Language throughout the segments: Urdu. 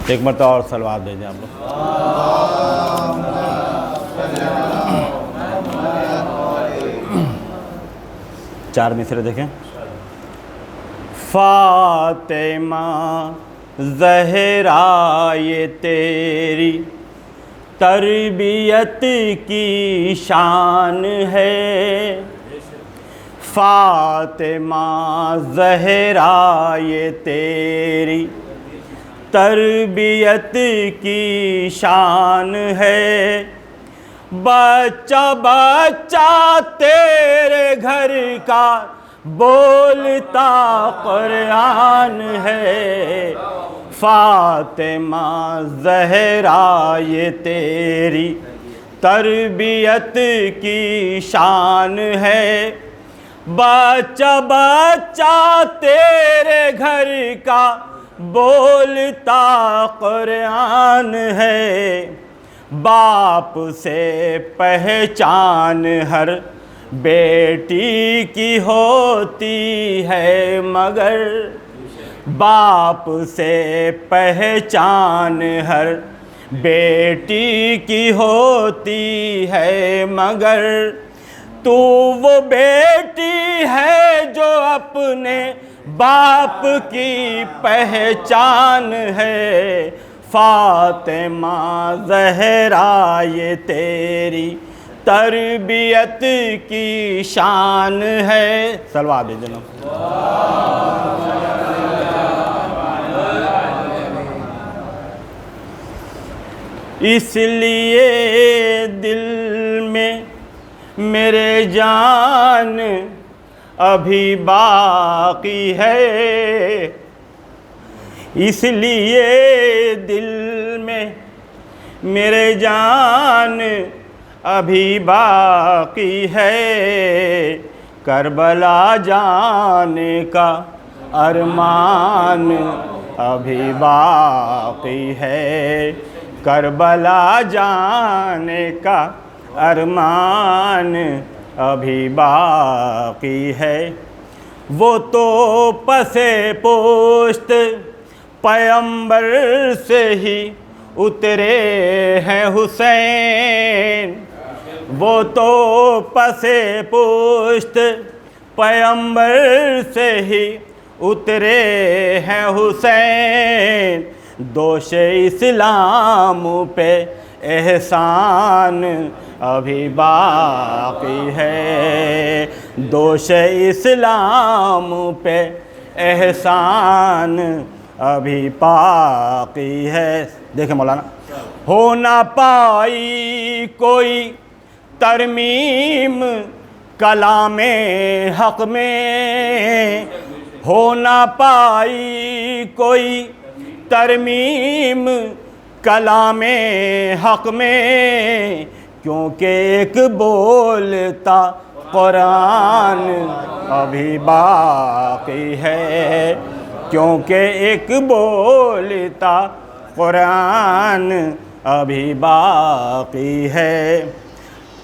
ایک مرتبہ اور صلوات دے دیں آپ لوگ. چار مصرے دیکھیں. فاطمہ زہرا یہ تیری تربیت کی شان ہے. فاطمہ زہرا یہ تیری تربیت کی شان ہے. بچہ بچہ تیرے گھر کا بولتا قرآن ہے. فاطمہ زہرا یہ تیری تربیت کی شان ہے. بچہ بچہ تیرے گھر کا بولتا قرآن ہے. باپ سے پہچان ہر بیٹی کی ہوتی ہے مگر باپ سے پہچان ہر بیٹی کی ہوتی ہے مگر تو وہ بیٹی ہے جو اپنے باپ کی پہچان ہے. فاطمہ زہرا یہ تیری تربیت کی شان ہے. صلوات دے دینا. اس لیے دل میں میرے جان ابھی باقی ہے. اس لیے دل میں میرے جان ابھی باقی ہے. کربلا جانے کا ارمان ابھی باقی ہے. کربلا جانے کا ارمان ابھی باقی ہے. وہ تو پسے پوشت پیغمبر سے ہی اترے ہیں حسین. وہ تو پسے پوشت پیغمبر سے ہی اترے ہیں حسین. دوش اسلام پہ احسان ابھی باقی ہے. دوش اسلام پہ احسان ابھی باقی ہے. دیکھیں مولانا. ہو نہ پائی کوئی ترمیم کلام حق میں. ہو نہ پائی کوئی ترمیم کلام حق میں کیونکہ ایک بولتا قرآن ابھی باقی ہے. کیونکہ ایک بولتا قرآن ابھی باقی ہے.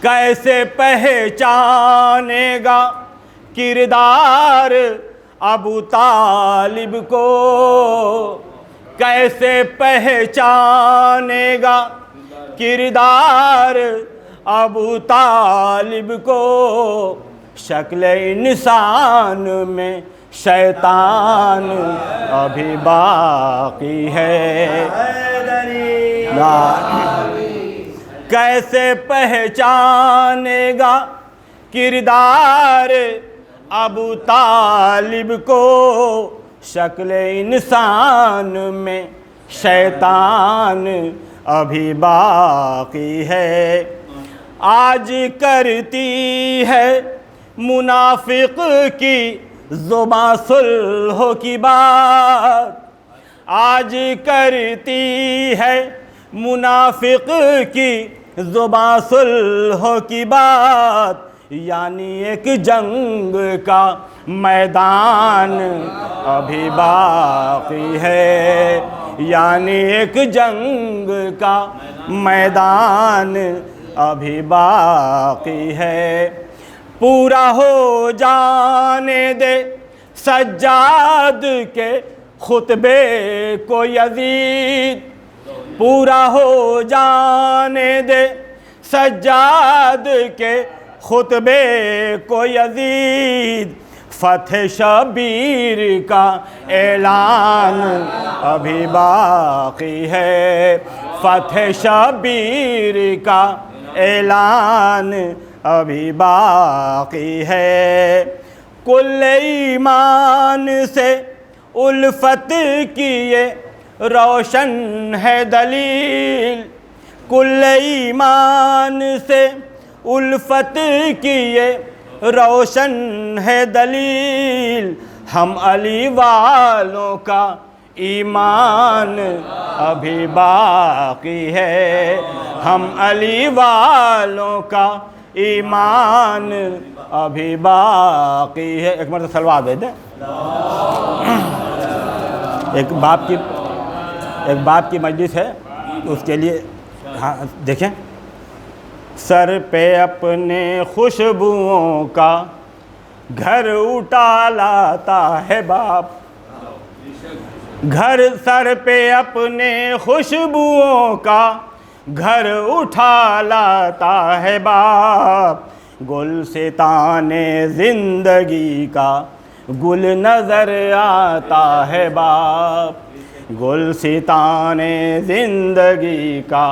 کیسے پہچانے گا کردار ابو طالب کو. کیسے پہچانے گا کردار ابو طالب کو. شکل انسان میں شیطان ابھی باقی ہے. کیسے پہچانے گا کردار ابو طالب کو. شکل انسان میں شیطان ابھی باقی ہے. آج کرتی ہے منافق کی زباں صلح کی بات. آج کرتی ہے منافق کی زباں صلح کی بات. یعنی ایک جنگ کا میدان ابھی باقی ہے. یعنی ایک جنگ کا میدان ابھی باقی ہے. پورا ہو جانے دے سجاد کے خطبے کو یزید پورا ہو جانے دے، سجاد کے خطبے کو یزید، فتح شبیر کا اعلان ابھی باقی ہے، فتح شبیر کا اعلان ابھی باقی ہے۔ کل ایمان سے الفت کی یہ روشن ہے دلیل، کل ایمان سے الفت کی یہ روشن ہے دلیل، ہم علی والوں کا ایمان ابھی باقی ہے، ہم علی والوں کا ایمان ابھی باقی ہے۔ ایک مرتبہ سلوات دے دیں۔ ایک باپ کی مجلس ہے، اس کے لیے ہاں دیکھیں، سر پہ اپنے خوشبوؤں کا گھر اٹھا لاتا ہے باپ، گھر سر پہ اپنے خوشبوؤں کا گھر اٹھا لاتا ہے باپ، گلستان زندگی کا گل نظر آتا ہے باپ، گلستان زندگی کا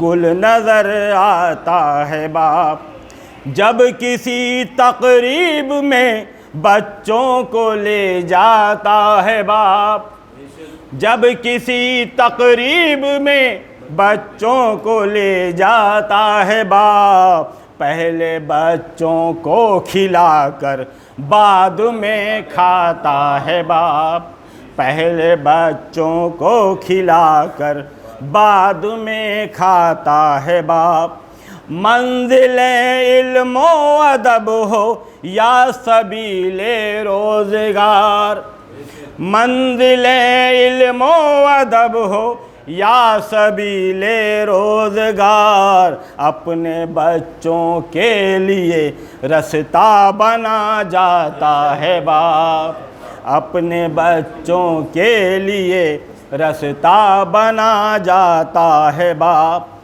گل نظر آتا ہے باپ، جب کسی تقریب میں بچوں کو لے جاتا ہے باپ، جب کسی تقریب میں بچوں کو لے جاتا ہے باپ، پہلے بچوں کو کھلا کر بعد میں کھاتا ہے باپ، پہلے بچوں کو کھلا کر بعد میں کھاتا ہے باپ، منزل علم و ادب ہو یا سبیل روزگار، منزل علم و ادب ہو یا سبیل روزگار، اپنے بچوں کے لیے رستہ بنا جاتا ہے باپ، اپنے بچوں کے لیے رستہ بنا جاتا ہے باپ،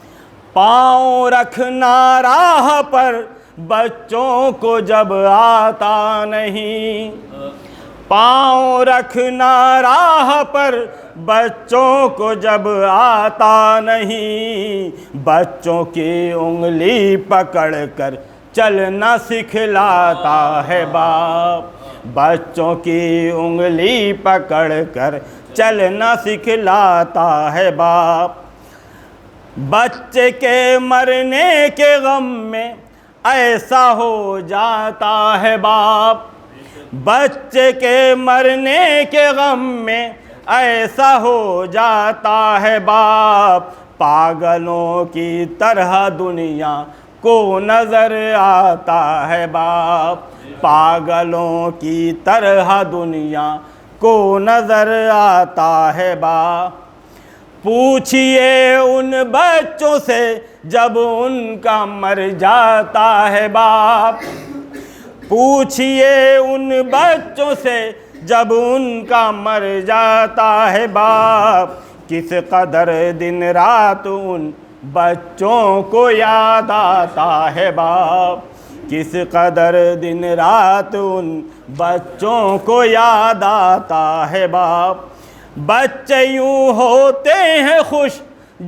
پاؤں رکھنا راہ پر بچوں کو جب آتا نہیں، پاؤں رکھنا راہ پر بچوں کو جب آتا نہیں، بچوں کی انگلی پکڑ کر چلنا سکھلاتا ہے باپ، بچوں کی انگلی پکڑ کر چلنا سکھلاتا ہے باپ، بچے کے مرنے کے غم میں ایسا ہو جاتا ہے باپ، بچے کے مرنے کے غم میں ایسا ہو جاتا ہے باپ، پاگلوں کی طرح دنیا کو نظر آتا ہے باپ، پاگلوں کی طرح دنیا کو نظر آتا ہے باپ، پوچھئے ان بچوں سے جب ان کا مر جاتا ہے باپ، پوچھئے ان بچوں سے جب ان کا مر جاتا ہے باپ، کس قدر دن رات ان بچوں کو یاد آتا ہے باپ، کس قدر دن رات ان بچوں کو یاد آتا ہے باپ، بچے یوں ہوتے ہیں خوش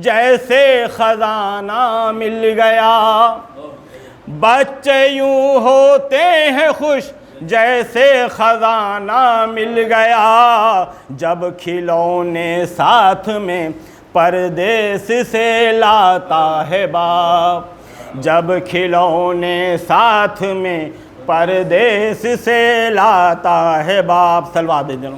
جیسے خزانہ مل گیا، بچے یوں ہوتے ہیں خوش جیسے خزانہ مل گیا، جب کھلونے ساتھ میں پردیس سے لاتا ہے باپ، جب کھلونے ساتھ میں پردیس سے لاتا ہے باپ۔ صلوات دے دیں۔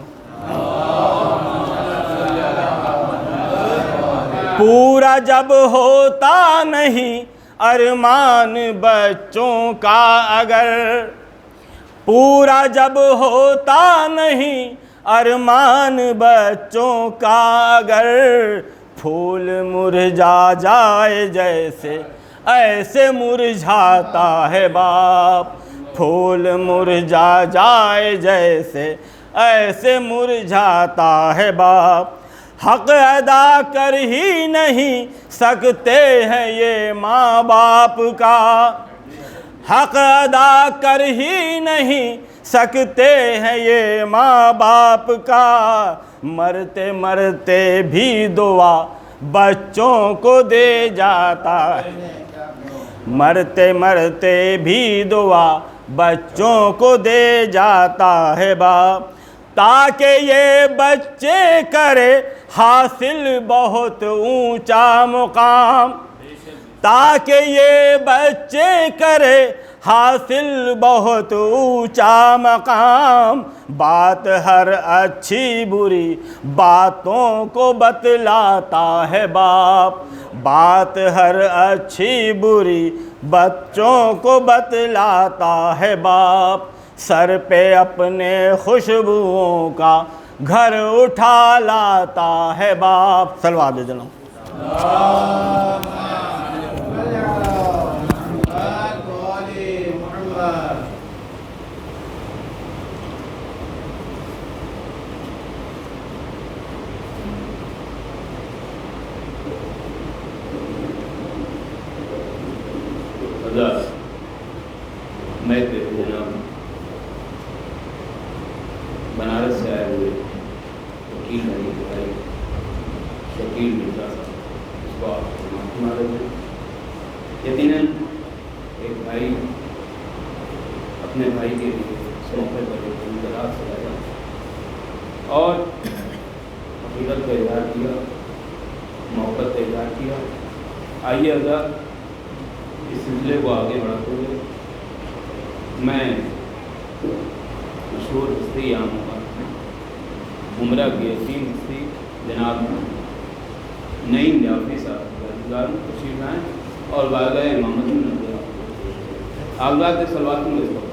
پورا جب ہوتا نہیں ارمان بچوں کا اگر، پورا جب ہوتا نہیں ارمان بچوں کا اگر، پھول مرجھا جائے جیسے ایسے مرجھاتا ہے باپ، پھول مرجھا جائے جیسے ایسے مرجھاتا ہے باپ۔ حق ادا کر ہی نہیں سکتے ہیں یہ ماں باپ کا، حق ادا کر ہی نہیں سکتے ہیں یہ ماں باپ کا، مرتے مرتے بھی دعا بچوں کو دے جاتا ہے، مرتے مرتے بھی دعا بچوں کو دے جاتا ہے باپ، تاکہ یہ بچے کرے حاصل بہت اونچا مقام، تاکہ یہ بچے کرے حاصل بہت اونچا مقام، بات ہر اچھی بری باتوں کو بتلاتا ہے باپ، بات ہر اچھی بری بچوں کو بتلاتا ہے باپ، سر پہ اپنے خوشبوؤں کا گھر اٹھا لاتا ہے باپ۔ صلوات دے جناب۔ میں جناب بنارس سے آئے ہوئے وکیل بھائی شکیل مرزا صاحب، اس کو آپ معلوم ہے، یقیناً ایک بھائی اپنے بھائی کے لیے اس موقع پر ایک انقلاب سے آیا اور عقیدت کا اظہار کیا، محبت کا اظہار کیا۔ آئیے اگر اس سلسلے کو آگے بڑھاتے ہوئے میں مشہور ہستی عام کا عمرہ کی عظیم ہستی جناب نعیم جعفری صاحب تشریف لائیں اور بارگاہ امامت میں نظر آپ لوگ کے صلوات میں اس کو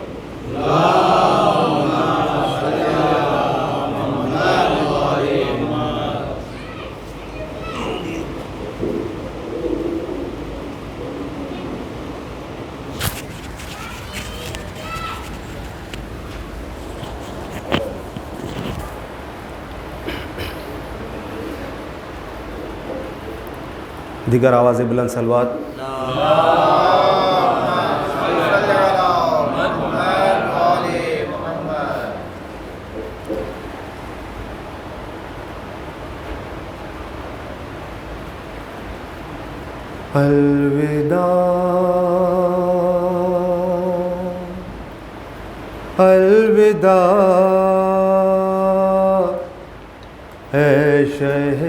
دیگر آواز بلند صلوات۔ الوداع الوداع اے شہ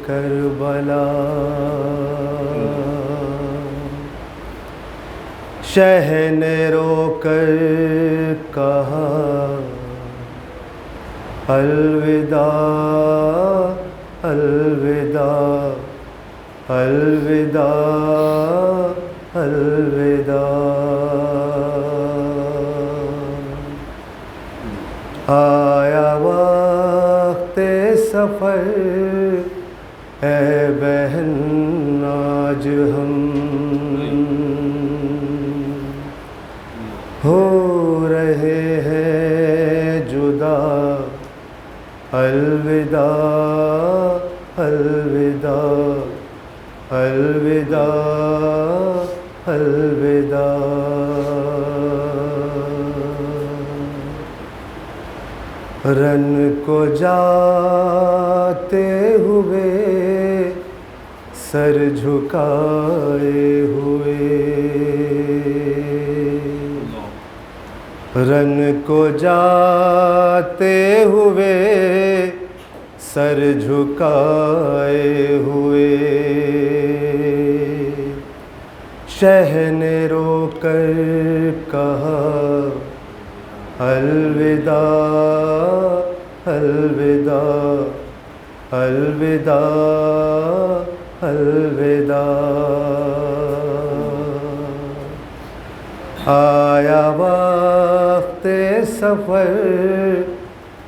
کربلا، شہ نے رو کر کہا الوداع الوداع الوداع الوداع، آیا وقت سفر اے بہن آج ہم ہو رہے ہیں جدا، الوداع الوداع الوداع الوداع، رن کو جاتے ہوئے سر جھکائے ہوئے، رن کو جاتے ہوئے سر جھکائے ہوئے، شہ نے رو کر کہا الوداع الوداع الوداع الوداع، آیا وقت سفر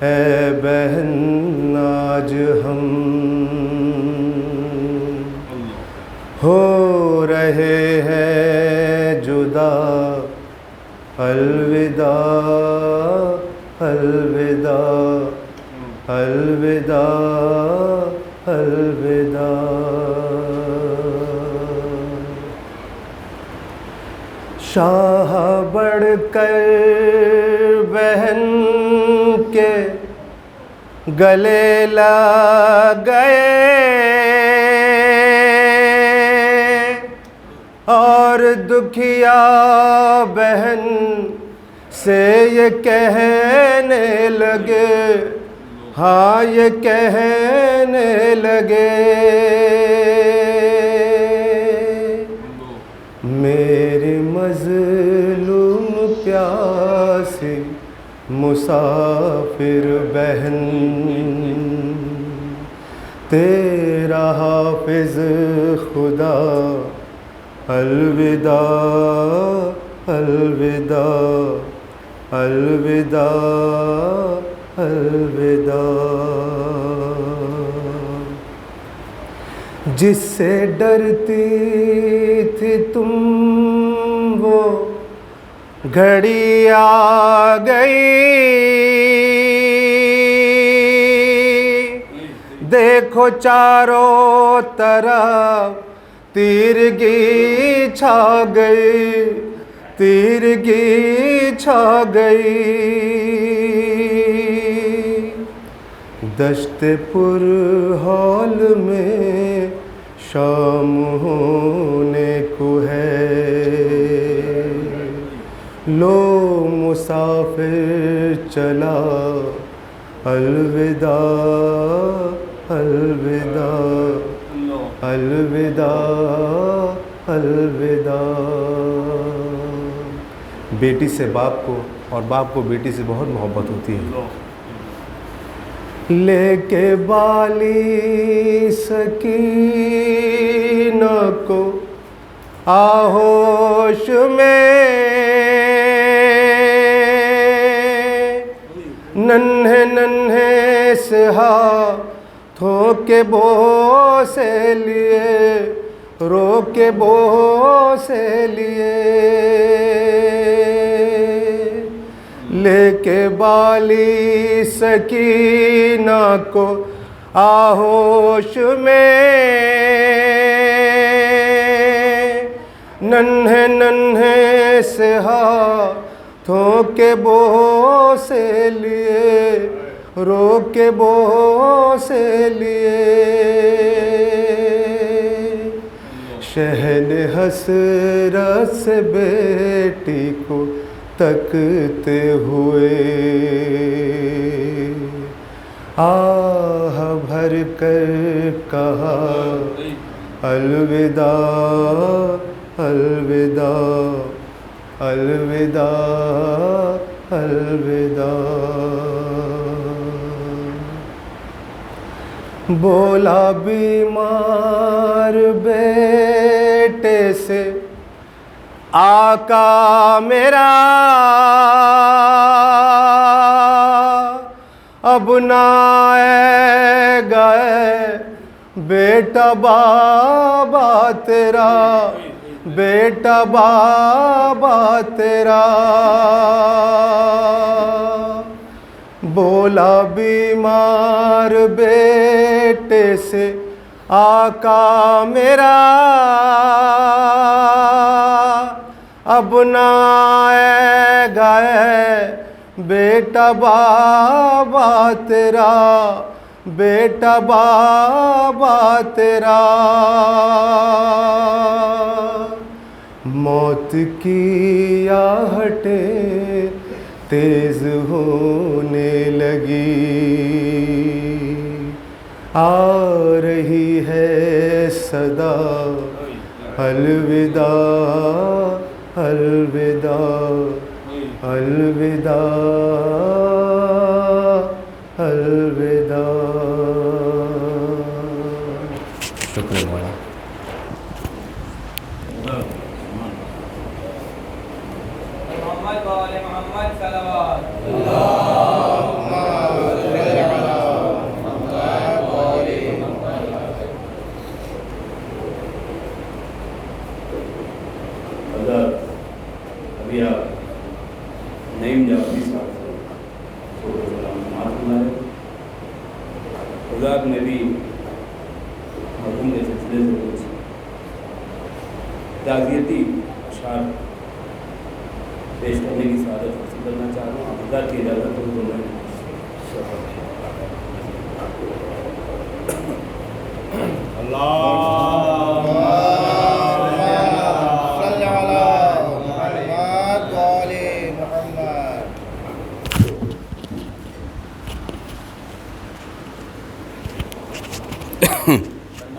اے بہن آج ہم ہو رہے ہیں جدا، الوداع الوداع الوداع الوداع شاہ بڑھ کر بہن کے گلے لگ گئے اور دکھیا بہن سے یہ کہنے لگے ہاں یہ کہنے لگے میری مظلوم پیاسی مسافر بہن تیرا حافظ خدا الوداع الوداع الوداع الوداع جس سے ڈرتی تھی تم وہ گھڑی آ گئی دیکھو چاروں طرف تیرگی چھا گئی تیرگی چھا گئی دشت پر ہال میں شام ہونے کو ہے لو مسافر چلا الوداع الوداع الوداع الوداع بیٹی سے باپ کو اور باپ کو بیٹی سے بہت محبت ہوتی ہے لے کے بالی سکینہ کو آہوش میں ننھے ننھے سے ہاتھوں کے بوسے لیے رو کے بوسے لیے لے کے بالی سکینہ کو آہوش میں ننھے ننھے سے ہاتھوں کے بوسے لیے رو کے بوسے لیے شہن حسرت سے بیٹی کو تکتے ہوئے آہ بھر کر کہا الوداع الوداع الوداع الوداع بولا بیمار بیٹے سے آقا میرا اب نہ آئے گئے بیٹا بابا تیرا بیٹا بابا تیرا بولا بیمار بیٹے سے آقا میرا اب نہ آئے گئے بیٹا بابا تیرا بیٹا بابا تیرا موت کی آہٹیں تیز ہونے لگی آ رہی ہے صدا الوداع الوداع الوداع الوداع شکریہ مولانا محمد وآل محمد صلوات ابھی آپ نعیم جعفری صاحب سے بھی مرحوم کے سلسلے سے کچھ تعزیتی اشعار پیش کرنے کی سعادت حاصل کرنا چاہ رہا ہوں. آپ حضرات کی اجازت ہو تو میں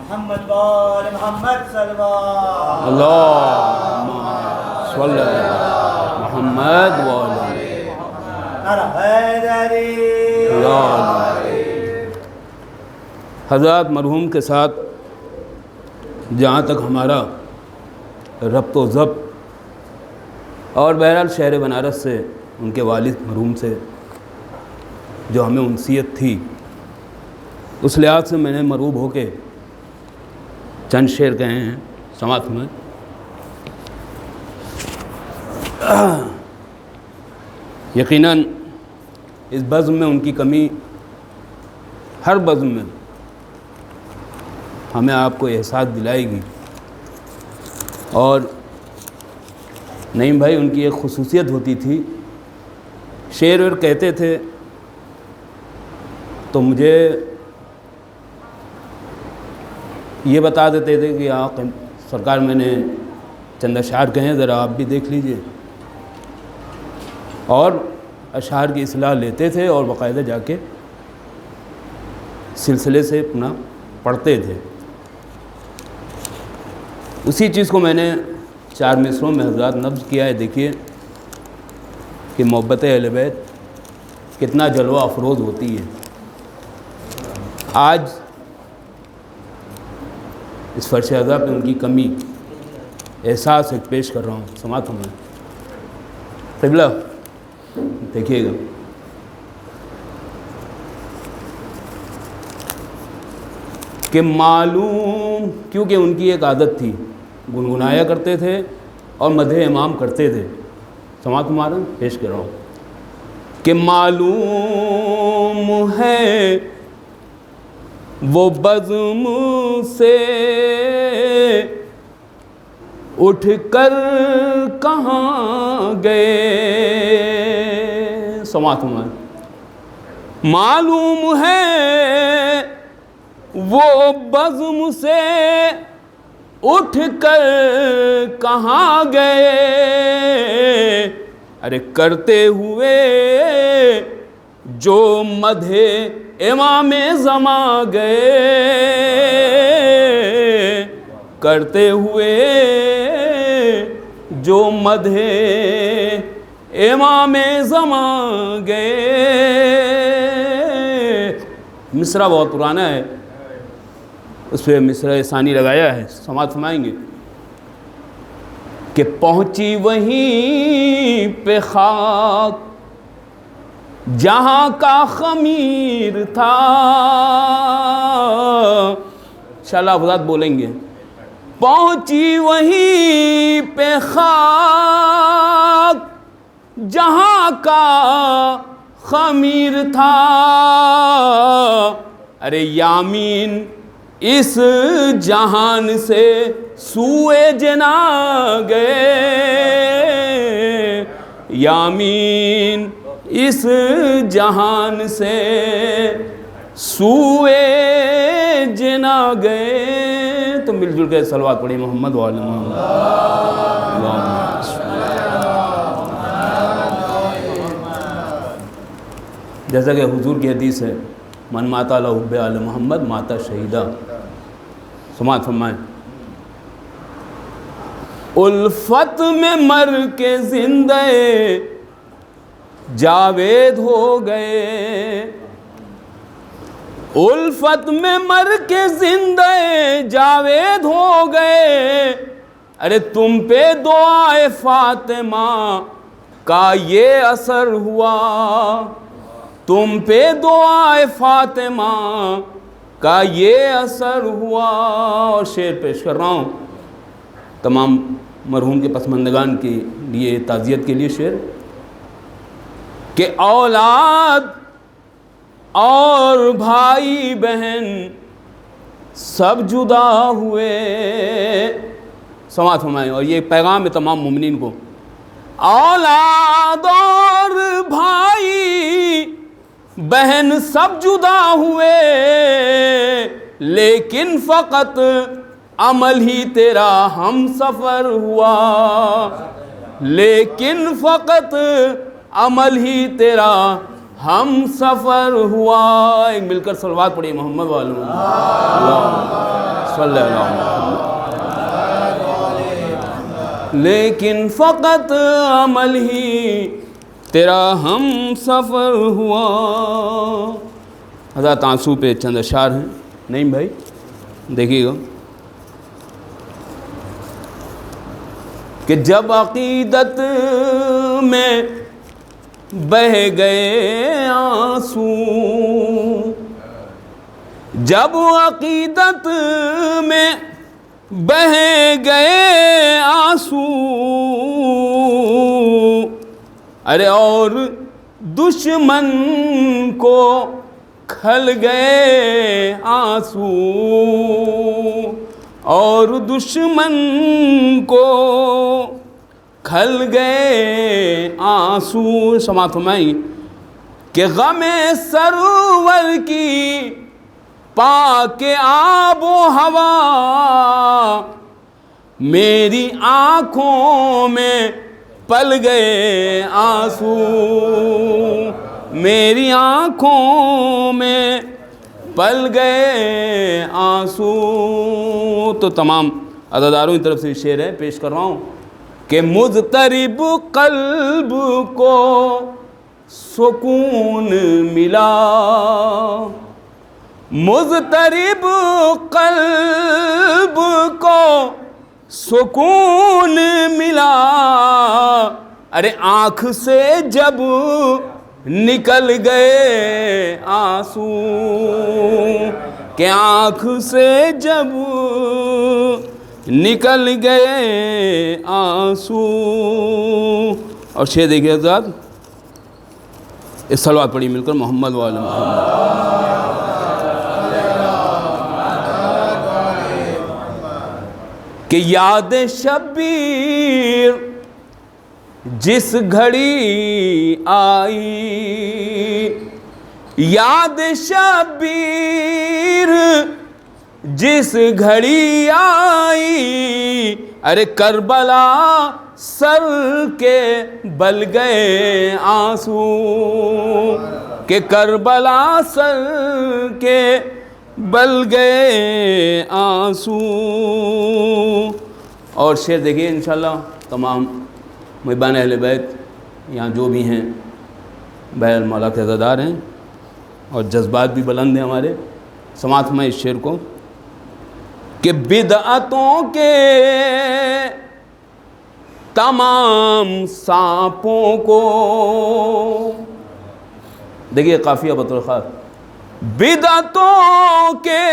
محمد وآل محمد صلی اللہ اللہم صلی محمد وعلی حیدری. حضرات مرحوم کے ساتھ جہاں تک ہمارا ربط و ضبط اور بہرحال شہر بنارس سے ان کے والد مرحوم سے جو ہمیں انسیت تھی، اس لحاظ سے میں نے مرغوب ہو کے چند شعر کہے ہیں. سماعت میں یقیناً اس بزم میں ان کی کمی ہر بزم میں ہمیں آپ کو احساس دلائے گی. اور نعیم بھائی ان کی ایک خصوصیت ہوتی تھی، شعر وعر کہتے تھے تو مجھے یہ بتا دیتے تھے کہ آپ سرکار میں نے چند اشعار کہیں ذرا آپ بھی دیکھ لیجئے، اور اشعار کی اصلاح لیتے تھے اور باقاعدہ جا کے سلسلے سے اپنا پڑھتے تھے. اسی چیز کو میں نے 4 مصروں میں حضرات نبض کیا ہے. دیکھیے کہ محبت اہل بیت کتنا جلوہ افروز ہوتی ہے. آج اس فرش اعضاء پہ ان کی کمی احساس ایک پیش کر رہا ہوں. سماعت ہوں میں قبلہ دیکھیے گا. کہ معلوم، کیونکہ ان کی ایک عادت تھی، گنگنایا کرتے تھے اور مدح امام کرتے تھے. سماعت ہمارا پیش کر رہا ہوں کہ معلوم ہے وہ بزم سے اٹھ کر کہاں گئے. سماعت ہمارا معلوم ہے وہ بزم سے اٹھ کر کہاں گئے. ارے کرتے ہوئے جو مدح امام زماں گئے، کرتے ہوئے جو مدح امام زماں گئے. مصرع بہت پرانا ہے، اس پہ مصرع ثانی لگایا ہے. سماعت فرمائیں گے کہ پہنچی وہیں پہ خاک جہاں کا خمیر تھا. انشاءاللہ حضرات بولیں گے. پہنچی وہیں پہ خاک جہاں کا خمیر تھا. ارے یامین اس جہان سے سوئے جنا گئے. یامین اس جہان سے سوئے جنا گئے. تو مل جل کے صلوات پڑھی محمد وعلی محمد. جیسا کہ حضور کی حدیث ہے، من ماتا لحب آل محمد ماتا شہیدہ. سماعت فرمائیں. الفت میں مر کے زندہ جاوید ہو گئے. الفت میں مر کے زندہ جاوید ہو گئے. ارے تم پہ دعائے فاطمہ کا یہ اثر ہوا. تم پہ دعائے فاطمہ کا یہ اثر ہوا. اور شعر پیش کر رہا ہوں تمام مرحوم کے پسماندگان کے لیے، تعزیت کے لیے شعر کہ اور بھائی بہن سب جدا ہوئے. سماعت فرمائیں. اور یہ پیغام ہے تمام مومنین کو. اولاد اور بھائی بہن سب جدا ہوئے لیکن فقط عمل ہی تیرا ہم سفر ہوا. لیکن فقط عمل ہی تیرا ہم سفر ہوا. ایک مل کر صلوات پڑھیے محمد والے صلی اللہ علیہ وسلم. لیکن فقط عمل ہی تیرا ہم سفر ہوا. حضرت آنسو پہ چند اشعار ہیں. نہیں بھائی دیکھیے گا کہ جب عقیدت میں بہہ گئے آنسو, جب عقیدت میں بہہ گئے آنسو, ارے اور دشمن کو کھل گئے آنسو, اور دشمن کو کھل گئے آنسو. سماعت فرمائیں کہ غم سرور کی پاک آب و ہوا میری آنکھوں میں پل گئے آنسو, میری آنکھوں میں پل گئے آنسو. تو تمام عزاداروں کی طرف سے شعر ہے, پیش کر رہا ہوں کہ مضطرب قلب کو سکون ملا, مضطرب قلب کو سکون ملا. ارے آنکھ سے جب نکل گئے آنسو, کہ آنکھ سے جب نکل گئے آنسو. اور شعر دیکھیے حضرات, اس صلوات پڑھی مل کر محمد وعلی محمد. کہ یاد شبیر جس گھڑی آئی, یاد شبیر جس گھڑی آئی, ارے کربلا سر کے بل گئے آنسو, کہ کربلا سر کے بل گئے آنسو. اور شعر دیکھیے انشاءاللہ تمام محبان اہل بیت یہاں جو بھی ہیں بہر مولا کے عزادار ہیں اور جذبات بھی بلند ہیں ہمارے. سماعت میں اس شعر کو کہ بدعتوں کے تمام سانپوں کو, دیکھیے قافیہ بطور خاص, بدعتوں کے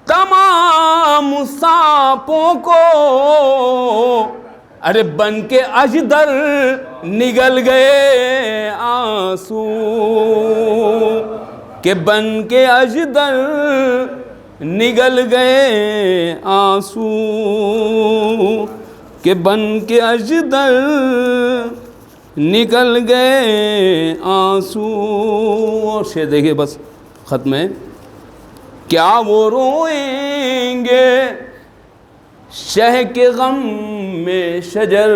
تمام سانپوں کو ارے بن کے اجدر نگل گئے آنسو, کہ بن کے اجدر نگل گئے آنسو, کہ بن کے اجدر نکل گئے آنسو. اور شعر دیکھیے بس ختم ہے. کیا وہ روئیں گے شہ کے غم میں شجر,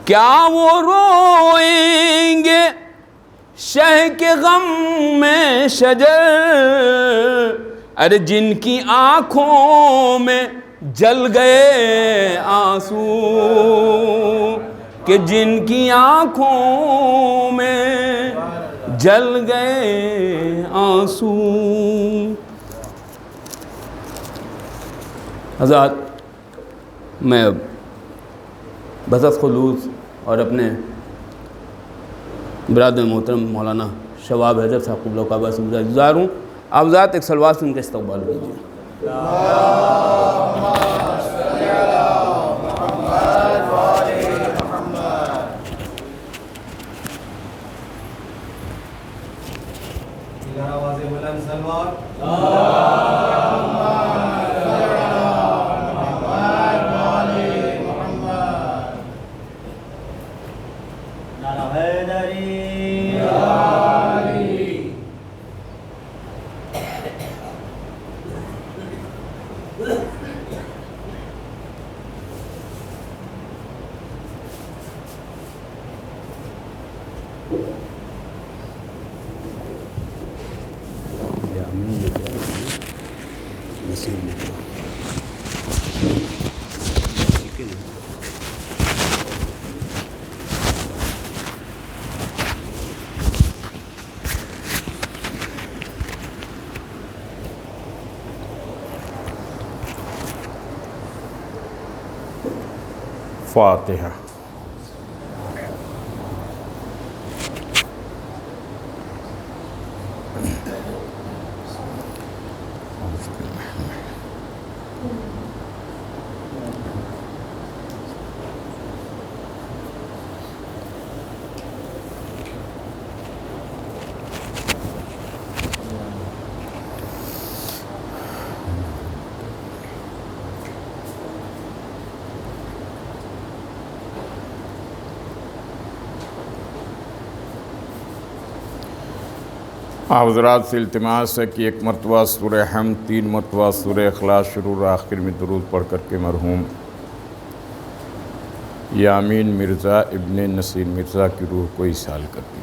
کیا وہ روئیں گے شہ کے غم میں شجر, ارے جن کی آنکھوں میں جل گئے آنسو, کہ جن کی آنکھوں میں جل گئے آنسو. حضرات میں بسط خلوص اور اپنے برادر محترم مولانا شواب حیدر صاحب قبلہ کعبہ سے گزار ہوں. آپ ذات ایک سلوات سے ان کا استقبال کیجیے. آواز بلند سلوات نعرہ حیدری فاتحہ. آپ حضرات سے التماس ہے کہ ایک مرتبہ سورہ حمد، 3 مرتبہ سورہ اخلاص شروع اور آخر میں درود پڑھ کر کے مرحوم یامین مرزا ابن نصیر مرزا کی روح کو ایصال کر دیجیے.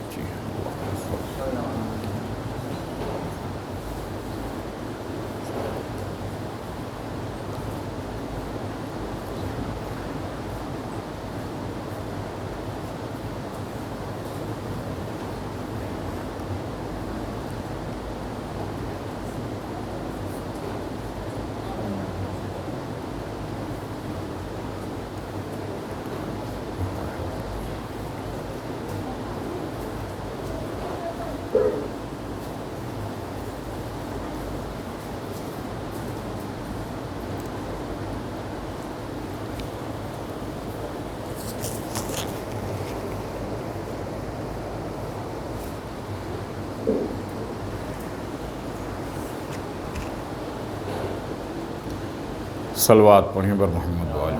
صلوات پڑھیں بر محمد والی.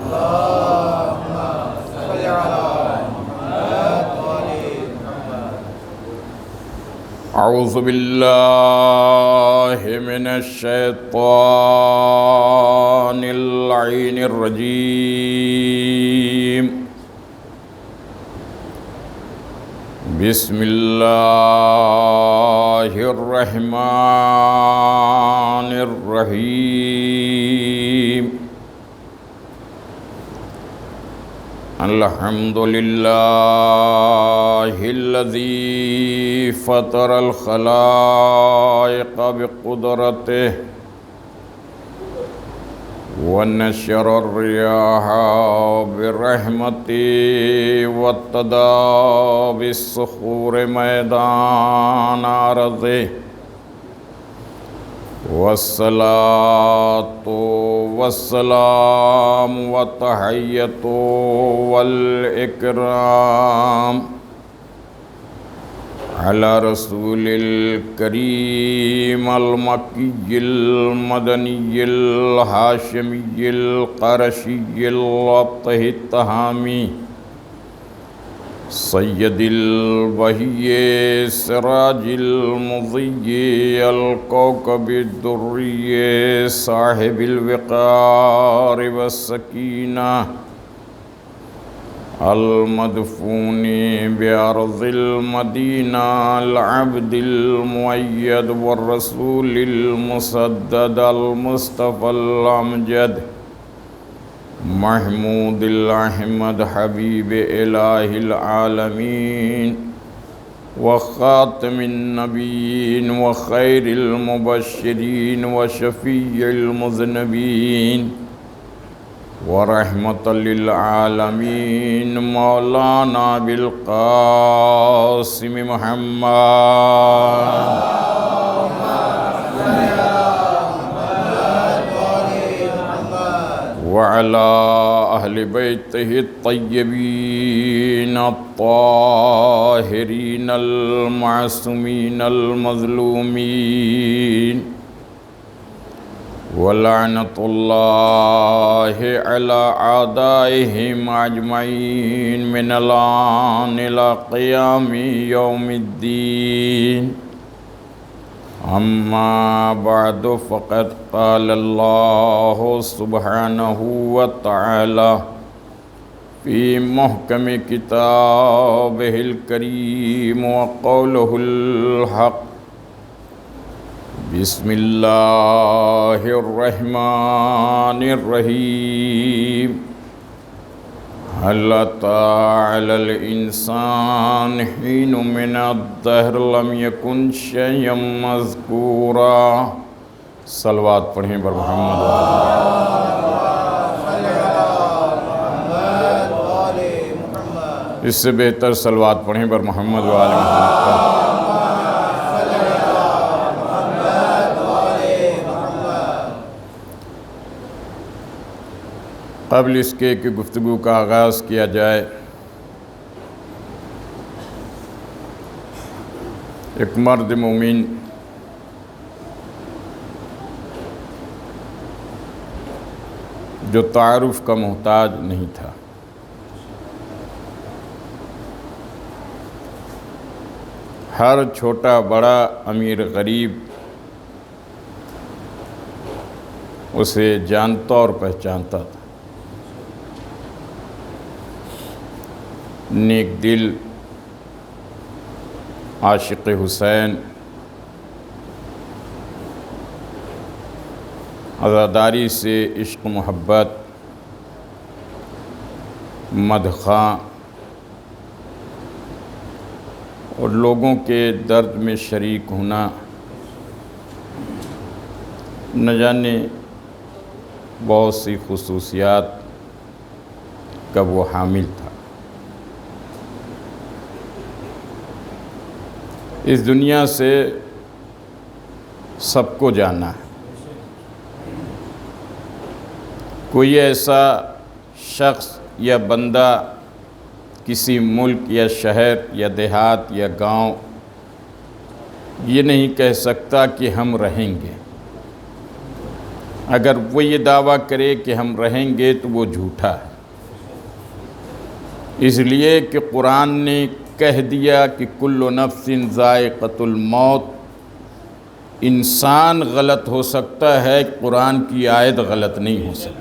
اعوذ باللہ من الشیطان اللعین الرجیم. بسم اللہ الرحمن الرحیم. الحمدللہ الذی فطر الخلائق بقدرتہ ونشر الریاح برحمتہ واتدى بالصخور میدان ارضہ والصلاة والسلام والتحیۃ والإکرام علی رسول الکریم المکی المدنی الہاشمی القرشی الوطہ التہامی سید البہی سراج المضی الکوکب الدری صاحب الوقار والسکینہ المدفون بأرض المدینہ العبد المؤید والرسول المسدد المصطفى الامجد محمود الاحمد حبیب الہ العالمین وخاتم النبیین وخیر المبشرین وشفیع المذنبین ورحمۃ للعالمین مولانا بالقاسم محمد وعلى أهل بيته الطيبين من الطاهرين المعصومين المظلومين ولعنة الله على أعدائهم أجمعين من الآن إلى قيام يوم الدين أما بعد فقد قال الله سبحانه وتعالى في محكم كتابه الكريم وقوله الحق بسم الله الرحمن الرحيم هل أتى على الإنسان حين من الدهر لم يكن شيئا مذكورا صلوات پڑھیں بر محمد اس سے بہتر صلوات پڑھیں بر محمد و آل محمد قبل اس کے کہ گفتگو کا آغاز کیا جائے ایک مرد مومن جو تعارف کا محتاج نہیں تھا، ہر چھوٹا بڑا امیر غریب اسے جانتا اور پہچانتا تھا، نیک دل، عاشق حسین، عزاداری سے عشق محبت، مدخواں اور لوگوں کے درد میں شریک ہونا، نہ جانے بہت سی خصوصیات کا وہ حامل تھا۔ اس دنیا سے سب کو جانا ہے، کوئی ایسا شخص یا بندہ کسی ملک یا شہر یا دیہات یا گاؤں یہ نہیں کہہ سکتا کہ ہم رہیں گے۔ اگر وہ یہ دعویٰ کرے کہ ہم رہیں گے تو وہ جھوٹا ہے، اس لیے کہ قرآن نے کہہ دیا کہ کل نفس ذائقۃ الموت۔ انسان غلط ہو سکتا ہے، قرآن کی آیت غلط نہیں ہو سکتی۔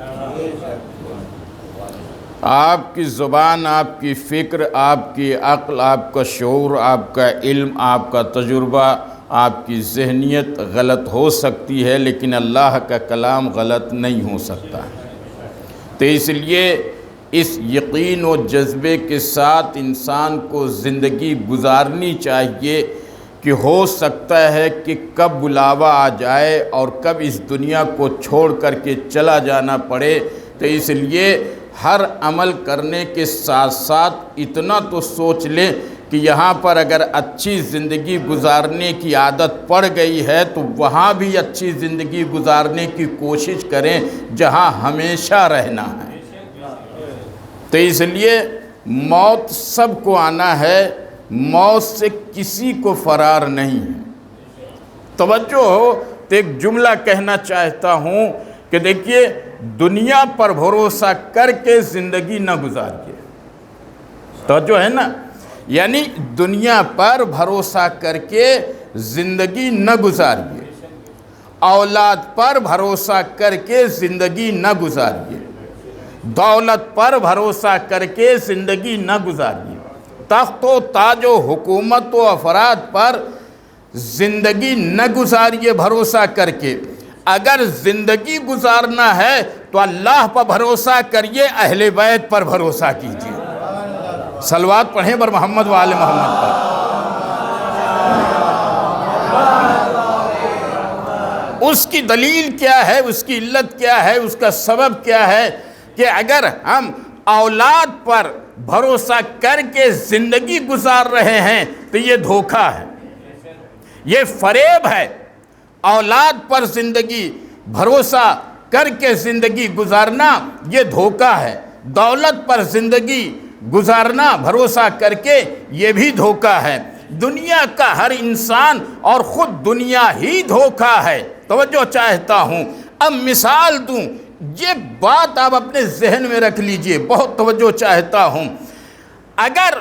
آپ کی زبان، آپ کی فکر، آپ کی عقل، آپ کا شعور، آپ کا علم، آپ کا تجربہ، آپ کی ذہنیت غلط ہو سکتی ہے، لیکن اللہ کا کلام غلط نہیں ہو سکتا۔ تو اس لیے اس یقین و جذبے کے ساتھ انسان کو زندگی گزارنی چاہیے کہ ہو سکتا ہے کہ کب بلاوا آ جائے اور کب اس دنیا کو چھوڑ کر کے چلا جانا پڑے۔ تو اس لیے ہر عمل کرنے کے ساتھ ساتھ اتنا تو سوچ لیں کہ یہاں پر اگر اچھی زندگی گزارنے کی عادت پڑ گئی ہے تو وہاں بھی اچھی زندگی گزارنے کی کوشش کریں جہاں ہمیشہ رہنا ہے۔ تو اس لیے موت سب کو آنا ہے، موت سے کسی کو فرار نہیں ہے۔ توجہ ہو تو ایک جملہ کہنا چاہتا ہوں کہ دیکھیے، دنیا پر بھروسہ کر کے زندگی نہ گزاریے۔ توجہ ہے نا، یعنی دنیا پر بھروسہ کر کے زندگی نہ گزاریے، اولاد پر بھروسہ کر کے زندگی نہ گزاریے، دولت پر بھروسہ کر کے زندگی نہ گزاریے، تخت و تاج و حکومت و افراد پر زندگی نہ گزاریے بھروسہ کر کے۔ اگر زندگی گزارنا ہے تو اللہ پر بھروسہ کریے، اہل بیت پر بھروسہ کیجیے۔ صلوات پڑھیں بر محمد و آل محمد پر۔ اس کی دلیل کیا ہے، اس کی علت کیا ہے، اس کا سبب کیا ہے کہ اگر ہم اولاد پر بھروسہ کر کے زندگی گزار رہے ہیں تو یہ دھوکہ ہے، یہ فریب ہے۔ اولاد پر زندگی بھروسہ کر کے زندگی گزارنا یہ دھوکہ ہے، دولت پر زندگی گزارنا بھروسہ کر کے یہ بھی دھوکہ ہے۔ دنیا کا ہر انسان اور خود دنیا ہی دھوکہ ہے۔ توجہ چاہتا ہوں، اب مثال دوں، یہ بات آپ اپنے ذہن میں رکھ لیجئے، بہت توجہ چاہتا ہوں۔ اگر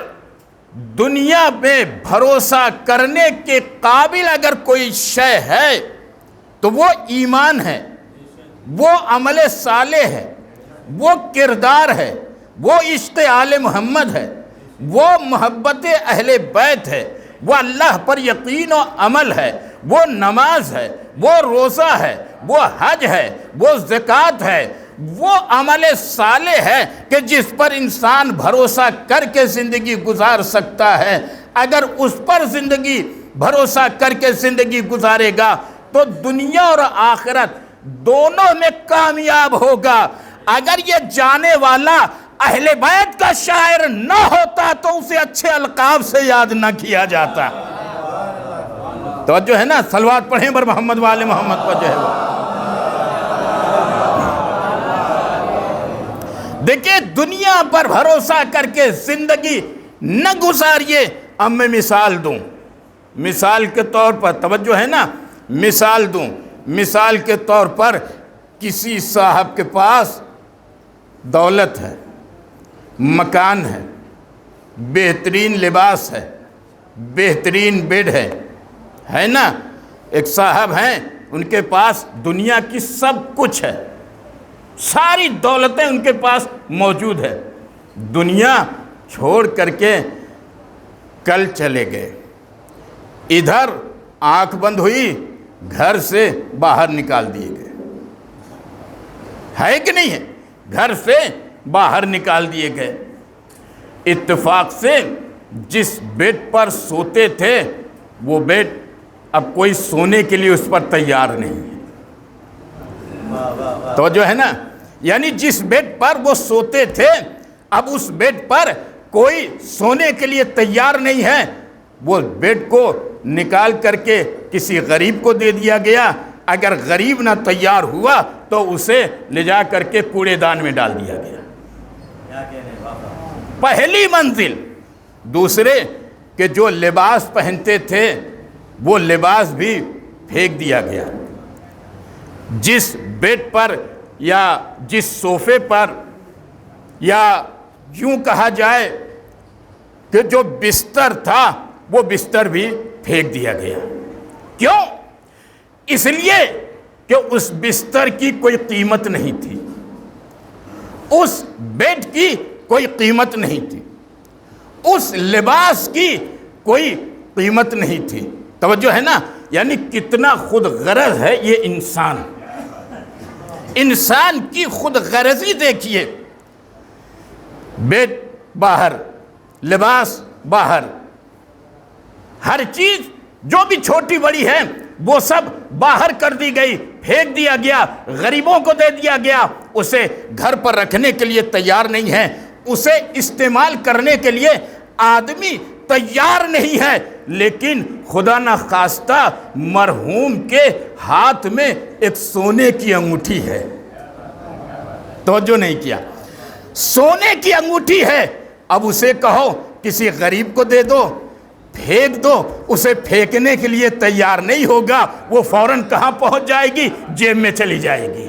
دنیا میں بھروسہ کرنے کے قابل اگر کوئی شے ہے تو وہ ایمان ہے، وہ عمل صالح ہے، وہ کردار ہے، وہ عشق آل محمد ہے، وہ محبت اہل بیت ہے، وہ اللہ پر یقین و عمل ہے، وہ نماز ہے، وہ روزہ ہے، وہ حج ہے، وہ زکوٰۃ ہے، وہ عمل صالح ہے کہ جس پر انسان بھروسہ کر کے زندگی گزار سکتا ہے۔ اگر اس پر زندگی بھروسہ کر کے زندگی گزارے گا تو دنیا اور آخرت دونوں میں کامیاب ہوگا۔ اگر یہ جانے والا اہل بیت کا شاعر نہ ہوتا تو اسے اچھے القاب سے یاد نہ کیا جاتا۔ توجہ ہے نا، صلوات پڑھیں بر محمد والے محمد پر جو ہے وہ۔ دیکھیں، دنیا پر بھروسہ کر کے زندگی نہ گزاریے۔ اب میں مثال دوں، مثال کے طور پر توجہ ہے نا، مثال دوں، مثال کے طور پر کسی صاحب کے پاس دولت ہے، مکان ہے، بہترین لباس ہے، بہترین بیڈ ہے نا۔ ایک صاحب ہیں، ان کے پاس دنیا کی سب کچھ ہے، ساری دولتیں ان کے پاس موجود ہے، دنیا چھوڑ کر کے کل چلے گئے۔ ادھر آنکھ بند ہوئی، گھر سے باہر نکال دیے گئے، ہے کہ نہیں ہے؟ گھر سے باہر نکال دیے گئے۔ اتفاق سے جس بیڈ پر سوتے تھے وہ بیڈ اب کوئی سونے کے لیے اس پر تیار نہیں ہے۔ تو جو ہے نا، یعنی جس بیڈ پر وہ سوتے تھے اب اس بیڈ پر کوئی سونے کے لیے تیار نہیں ہے۔ وہ بیڈ کو نکال کر کے کسی غریب کو دے دیا گیا۔ اگر غریب نہ تیار ہوا تو اسے لے جا کر کے کوڑے دان میں ڈال دیا گیا۔ پہلی منزل۔ دوسرے کہ جو لباس پہنتے تھے وہ لباس بھی پھینک دیا گیا۔ جس بیڈ پر یا جس صوفے پر یا یوں کہا جائے کہ جو بستر تھا وہ بستر بھی پھینک دیا گیا۔ کیوں؟ اس لیے کہ اس بستر کی کوئی قیمت نہیں تھی، اس بیڈ کی کوئی قیمت نہیں تھی، اس لباس کی کوئی قیمت نہیں تھی۔ توجہ ہے نا، یعنی کتنا خود غرض ہے یہ انسان۔ انسان کی خود غرضی دیکھیے، بیڈ باہر، لباس باہر، ہر چیز جو بھی چھوٹی بڑی ہے وہ سب باہر کر دی گئی، پھینک دیا گیا، غریبوں کو دے دیا گیا۔ اسے گھر پر رکھنے کے لیے تیار نہیں ہے، اسے استعمال کرنے کے لیے آدمی تیار نہیں ہے۔ لیکن خدا نخواستہ مرحوم کے ہاتھ میں ایک سونے کی انگوٹھی ہے۔ توجہ نہیں کیا، سونے کی انگوٹھی ہے۔ اب اسے کہو کسی غریب کو دے دو، پھینک دو، اسے پھینکنے کے لیے تیار نہیں ہوگا۔ وہ فوراً کہاں پہنچ جائے گی؟ جیب میں چلی جائے گی۔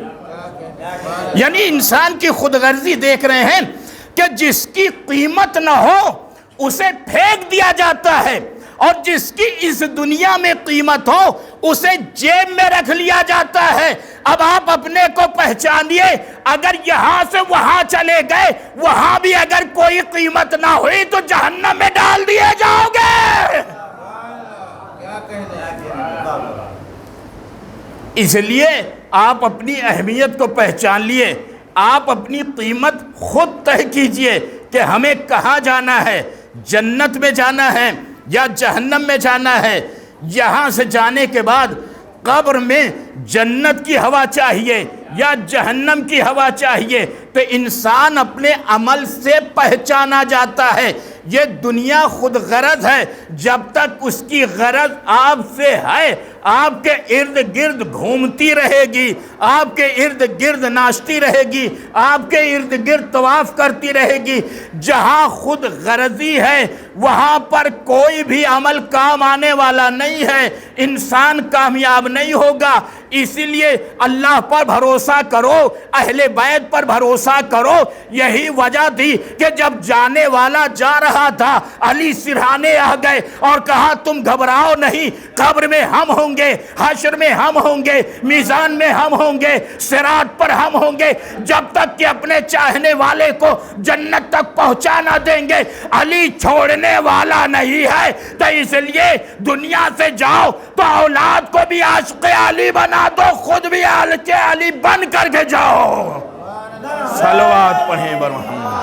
یعنی انسان کی خود غرضی دیکھ رہے ہیں کہ جس کی قیمت نہ ہو اسے پھینک دیا جاتا ہے، اور جس کی اس دنیا میں قیمت ہو اسے جیب میں رکھ لیا جاتا ہے۔ اب آپ اپنے کو پہچانیے، اگر یہاں سے وہاں چلے گئے، وہاں بھی اگر کوئی قیمت نہ ہوئی تو جہنم میں ڈال دیے جاؤ گے۔ اس لیے آپ اپنی اہمیت کو پہچان لیے، آپ اپنی قیمت خود طے کیجئے کہ ہمیں کہاں جانا ہے، جنت میں جانا ہے یا جہنم میں جانا ہے۔ یہاں سے جانے کے بعد قبر میں جنت کی ہوا چاہیے یا جہنم کی ہوا چاہیے، تو انسان اپنے عمل سے پہچانا جاتا ہے۔ یہ دنیا خود غرض ہے، جب تک اس کی غرض آپ سے ہے آپ کے ارد گرد گھومتی رہے گی، آپ کے ارد گرد ناچتی رہے گی، آپ کے ارد گرد طواف کرتی رہے گی۔ جہاں خود غرضی ہے وہاں پر کوئی بھی عمل کام آنے والا نہیں ہے، انسان کامیاب نہیں ہوگا۔ اسی لیے اللہ پر بھروسہ کرو، اہل بیت پر بھروسہ کرو۔ یہی وجہ تھی کہ جب جانے والا جا رہا تھا، علی سرہانے آ گئے اور کہا تم گھبراؤ نہیں، قبر میں ہم ہوں گے، حشر میں ہم ہوں گے، میزان میں ہم ہوں گے، صراط پر ہم ہوں گے، جب تک کہ اپنے چاہنے والے کو جنت تک پہنچا نہ دیں گے۔ علی چھوڑنے والا نہیں ہے، تو اس لیے دنیا سے جاؤ تو اولاد کو بھی عاشق علی بنا دو، خود بھی عاشق علی بن کر کے جاؤ۔ صلوات پڑھیں بر محمد۔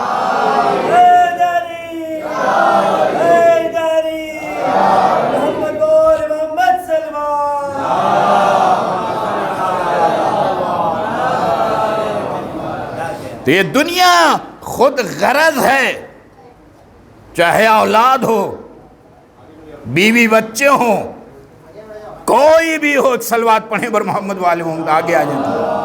حیدری حیدری محمد بول محمد سلمان۔ تو یہ دنیا خود غرض ہے، چاہے اولاد ہو، بیوی بچے ہوں، کوئی بھی ہو۔ صلوات پڑھیں بر محمد والے ہوں، آگے آ جائیں۔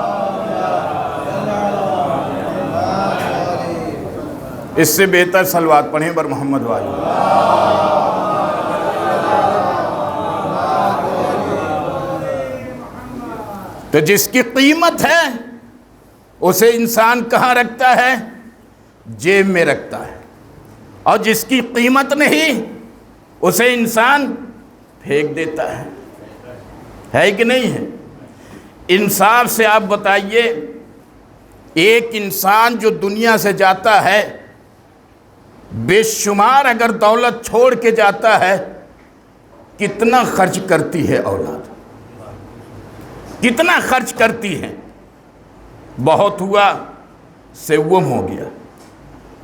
اس سے بہتر صلوات پڑھیں بر محمد والے۔ تو جس کی قیمت ہے اسے انسان کہاں رکھتا ہے؟ جیب میں رکھتا ہے، اور جس کی قیمت نہیں اسے انسان پھینک دیتا ہے کہ نہیں ہے؟ انصاف سے آپ بتائیے، ایک انسان جو دنیا سے جاتا ہے، بے شمار اگر دولت چھوڑ کے جاتا ہے، کتنا خرچ کرتی ہے اولاد؟ کتنا خرچ کرتی ہے؟ بہت ہوا سوم ہو گیا،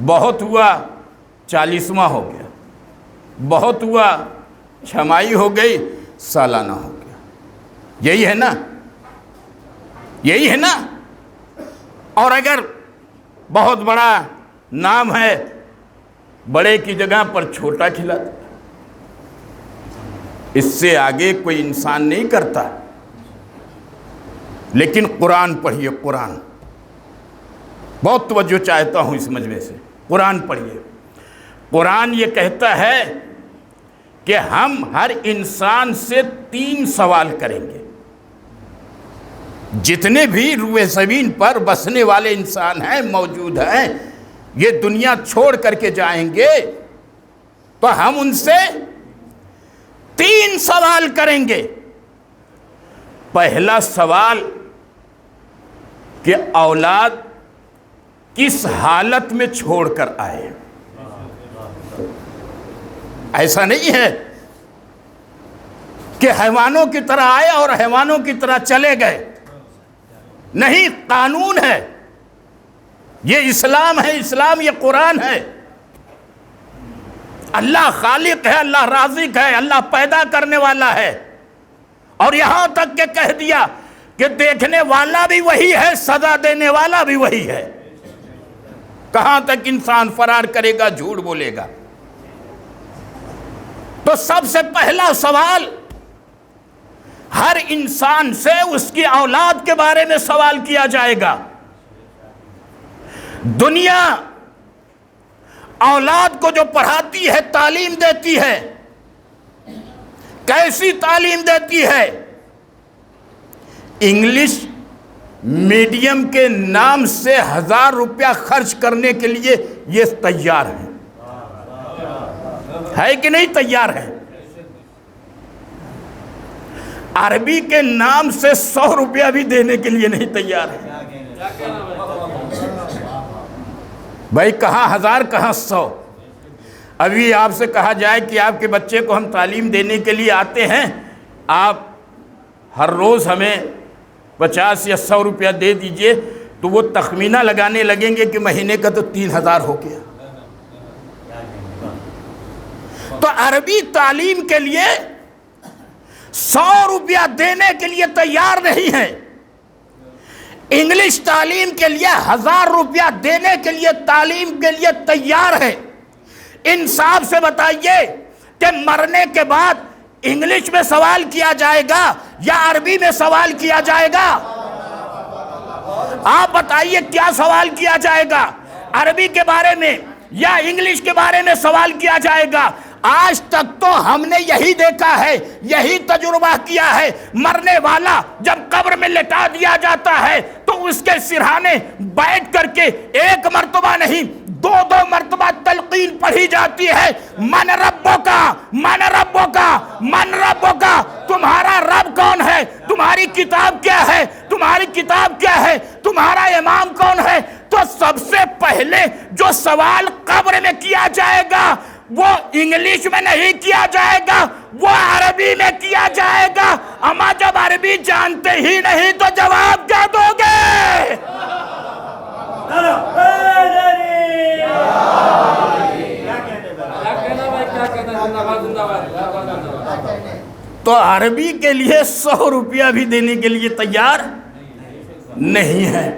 بہت ہوا 40واں ہو گیا، بہت ہوا چھمائی ہو گئی، سالانہ ہو گیا۔ یہی ہے نا؟ یہی ہے نا؟ اور اگر بہت بڑا نام ہے، بڑے کی جگہ پر چھوٹا کھلاتا، اس سے آگے کوئی انسان نہیں کرتا۔ لیکن قرآن پڑھیے، قرآن بہت توجہ چاہتا ہوں اس مجمع سے۔ قرآن پڑھیے، قرآن یہ کہتا ہے کہ ہم ہر انسان سے 3 سوال کریں گے۔ جتنے بھی روئے زمین پر بسنے والے انسان ہیں، موجود ہیں، یہ دنیا چھوڑ کر کے جائیں گے تو ہم ان سے 3 سوال کریں گے۔ پہلا سوال کہ اولاد کس حالت میں چھوڑ کر آئے۔ ایسا نہیں ہے کہ حیوانوں کی طرح آئے اور حیوانوں کی طرح چلے گئے، نہیں، قانون ہے، یہ اسلام ہے، اسلام یہ قرآن ہے۔ اللہ خالق ہے، اللہ رازق ہے، اللہ پیدا کرنے والا ہے، اور یہاں تک کہ کہہ دیا کہ دیکھنے والا بھی وہی ہے، سزا دینے والا بھی وہی ہے۔ کہاں تک انسان فرار کرے گا، جھوٹ بولے گا؟ تو سب سے پہلا سوال ہر انسان سے اس کی اولاد کے بارے میں سوال کیا جائے گا۔ دنیا اولاد کو جو پڑھاتی ہے، تعلیم دیتی ہے، کیسی تعلیم دیتی ہے؟ انگلش میڈیم کے نام سے 1000 روپیہ خرچ کرنے کے لیے یہ تیار ہے کہ نہیں تیار ہے؟ عربی کے نام سے 100 روپیہ بھی دینے کے لیے نہیں تیار ہے۔ بھائی کہاں 1000 کہاں 100؟ ابھی آپ سے کہا جائے کہ آپ کے بچے کو ہم تعلیم دینے کے لیے آتے ہیں، آپ ہر روز ہمیں 50 یا 100 روپیہ دے دیجئے، تو وہ تخمینہ لگانے لگیں گے کہ مہینے کا تو 3000 ہو گیا۔ تو عربی تعلیم کے لیے 100 روپیہ دینے کے لیے تیار نہیں ہے، انگلش تعلیم کے لیے 1000 روپیہ دینے کے لیے تعلیم کے لیے تیار ہے۔ انصاف سے بتائیے کہ مرنے کے بعد انگلش میں سوال کیا جائے گا یا عربی میں سوال کیا جائے گا؟ آپ بتائیے کیا سوال کیا جائے گا؟ عربی کے بارے میں یا انگلش کے بارے میں سوال کیا جائے گا؟ آج تک تو ہم نے یہی دیکھا ہے، یہی تجربہ کیا ہے، مرنے والا جب قبر میں لٹا دیا جاتا ہے تو اس کے سرہانے بیٹھ کر کے ایک مرتبہ نہیں 2 مرتبہ تلقین پڑھی جاتی ہے، من ربو کا، من ربو کا، من ربو کا، تمہارا رب کون ہے؟ تمہاری کتاب کیا ہے؟ تمہاری کتاب کیا ہے؟ تمہارا امام کون ہے؟ تو سب سے پہلے جو سوال قبر میں کیا جائے گا وہ انگلش میں نہیں کیا جائے گا، وہ عربی میں کیا جائے گا۔ اما جب عربی جانتے ہی نہیں تو جواب کیا دو گے؟ تو عربی کے لیے 100 روپیہ بھی دینے کے لیے تیار نہیں ہے۔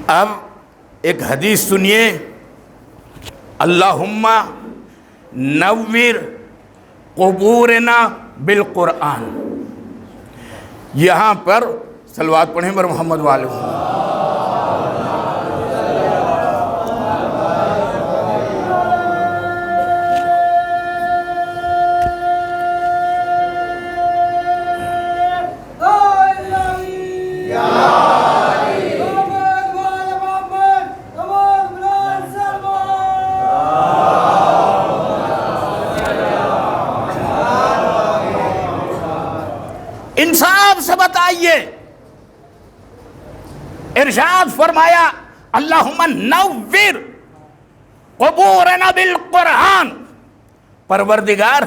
اب ایک حدیث سنیے، اللہم نور قبورنا بالقرآن۔ یہاں پر صلوات پڑھیں پر محمد والے انصاف سے بتائیے۔ ارشاد فرمایا اللہم نور قبورنا بالقرآن، پروردگار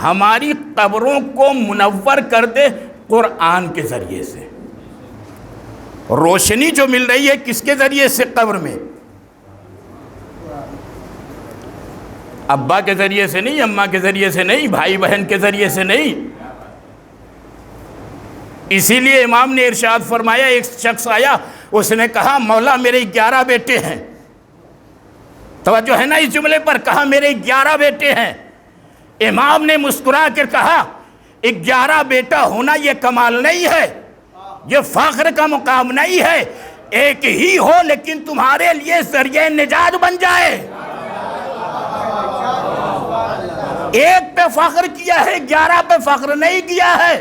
ہماری قبروں کو منور کر دے قرآن کے ذریعے سے۔ روشنی جو مل رہی ہے کس کے ذریعے سے؟ قبر میں ابا کے ذریعے سے نہیں، اماں کے ذریعے سے نہیں، بھائی بہن کے ذریعے سے نہیں۔ اسی لیے امام نے ارشاد فرمایا، ایک شخص آیا، اس نے کہا مولا میرے 11 بیٹے ہیں۔ توجہ ہے نا اس جملے پر، کہا میرے 11 بیٹے ہیں۔ امام نے مسکرا کر کہا 11 بیٹا ہونا یہ کمال نہیں ہے، یہ فخر کا مقام نہیں ہے، ایک ہی ہو لیکن تمہارے لیے ذریعہ نجات بن جائے۔ ایک پہ فخر کیا ہے، 11 پہ فخر نہیں کیا ہے۔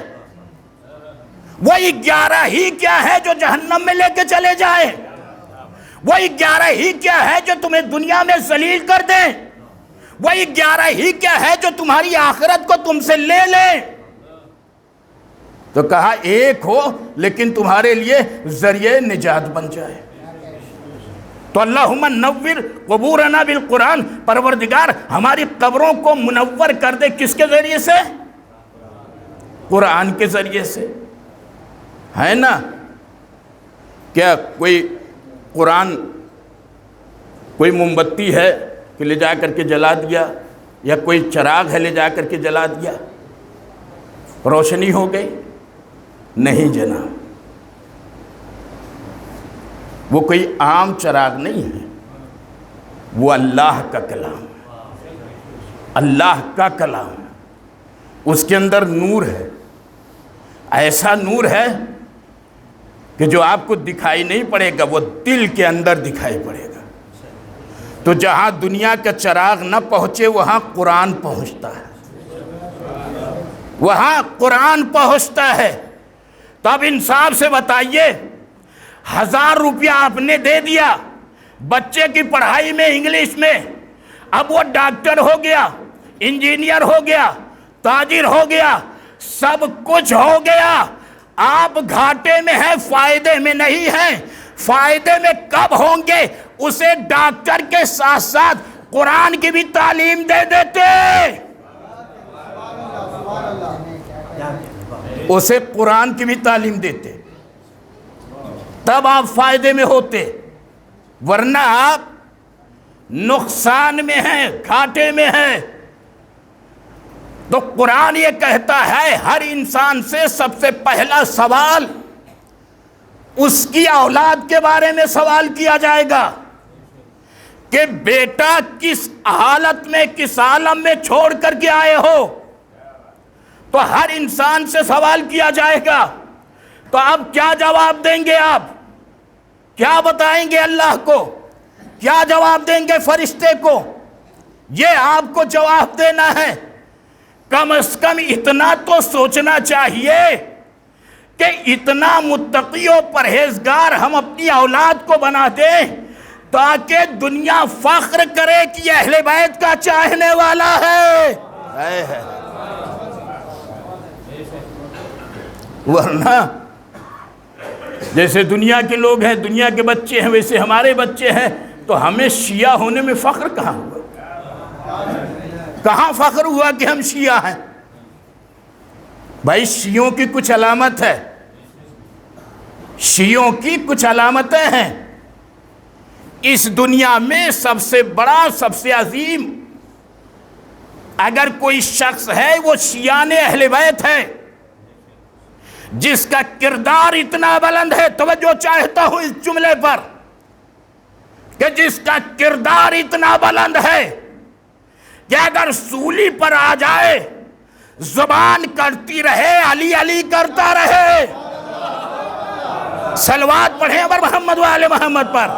وہی 11 ہی کیا ہے جو جہنم میں لے کے چلے جائے، وہی 11 ہی کیا ہے جو تمہیں دنیا میں ذلیل کر دے، وہی 11 ہی کیا ہے جو تمہاری آخرت کو تم سے لے لے۔ تو کہا ایک ہو لیکن تمہارے لیے ذریعہ نجات بن جائے۔ تو اللہم نور قبورنا بالقرآن، پروردگار ہماری قبروں کو منور کر دے، کس کے ذریعے سے؟ قرآن کے ذریعے سے، ہے نا؟ کیا کوئی قرآن، کوئی موم بتی ہے کہ لے جا کر کے جلا دیا، یا کوئی چراغ ہے لے جا کر کے جلا دیا، روشنی ہو گئی؟ نہیں جناب، وہ کوئی عام چراغ نہیں ہے، وہ اللہ کا کلام، اللہ کا کلام، اس کے اندر نور ہے، ایسا نور ہے کہ جو آپ کو دکھائی نہیں پڑے گا، وہ دل کے اندر دکھائی پڑے گا۔ تو جہاں دنیا کا چراغ نہ پہنچے وہاں قرآن پہنچتا ہے، وہاں قرآن پہنچتا ہے۔ تو اب انصاف سے بتائیے، 1000 روپیہ آپ نے دے دیا بچے کی پڑھائی میں، انگلش میں، اب وہ ڈاکٹر ہو گیا، انجینئر ہو گیا، تاجر ہو گیا، سب کچھ ہو گیا، آپ گھاٹے میں ہیں، فائدے میں نہیں ہیں۔ فائدے میں کب ہوں گے؟ اسے ڈاکٹر کے ساتھ ساتھ قرآن کی بھی تعلیم دے دیتے، اسے قرآن کی بھی تعلیم دیتے، تب آپ فائدے میں ہوتے، ورنہ آپ نقصان میں ہیں، گھاٹے میں ہیں۔ تو قرآن یہ کہتا ہے ہر انسان سے سب سے پہلا سوال اس کی اولاد کے بارے میں سوال کیا جائے گا، کہ بیٹا کس حالت میں، کس عالم میں چھوڑ کر کے آئے ہو، تو ہر انسان سے سوال کیا جائے گا. تو اب کیا جواب دیں گے؟ آپ کیا بتائیں گے اللہ کو؟ کیا جواب دیں گے فرشتے کو؟ یہ آپ کو جواب دینا ہے. کم از کم اتنا تو سوچنا چاہیے کہ اتنا متقی و پرہیزگار ہم اپنی اولاد کو بنا دیں تاکہ دنیا فخر کرے کہ یہ اہل بیت کا چاہنے والا ہے. ورنہ جیسے دنیا کے لوگ ہیں، دنیا کے بچے ہیں، ویسے ہمارے بچے ہیں، تو ہمیں شیعہ ہونے میں فخر کہاں ہوا؟ کہاں فخر ہوا کہ ہم شیعہ ہیں؟ بھائی شیعوں کی کچھ علامت ہے، شیعوں کی کچھ علامتیں ہیں. اس دنیا میں سب سے بڑا، سب سے عظیم اگر کوئی شخص ہے وہ شیعان اہل بیت ہے، جس کا کردار اتنا بلند ہے. توجہ چاہتا ہوں اس جملے پر کہ جس کا کردار اتنا بلند ہے کہ اگر سولی پر آ جائے زبان کرتی رہے، علی علی کرتا رہے. صلوات پڑھیں ابر محمد و آل محمد پر.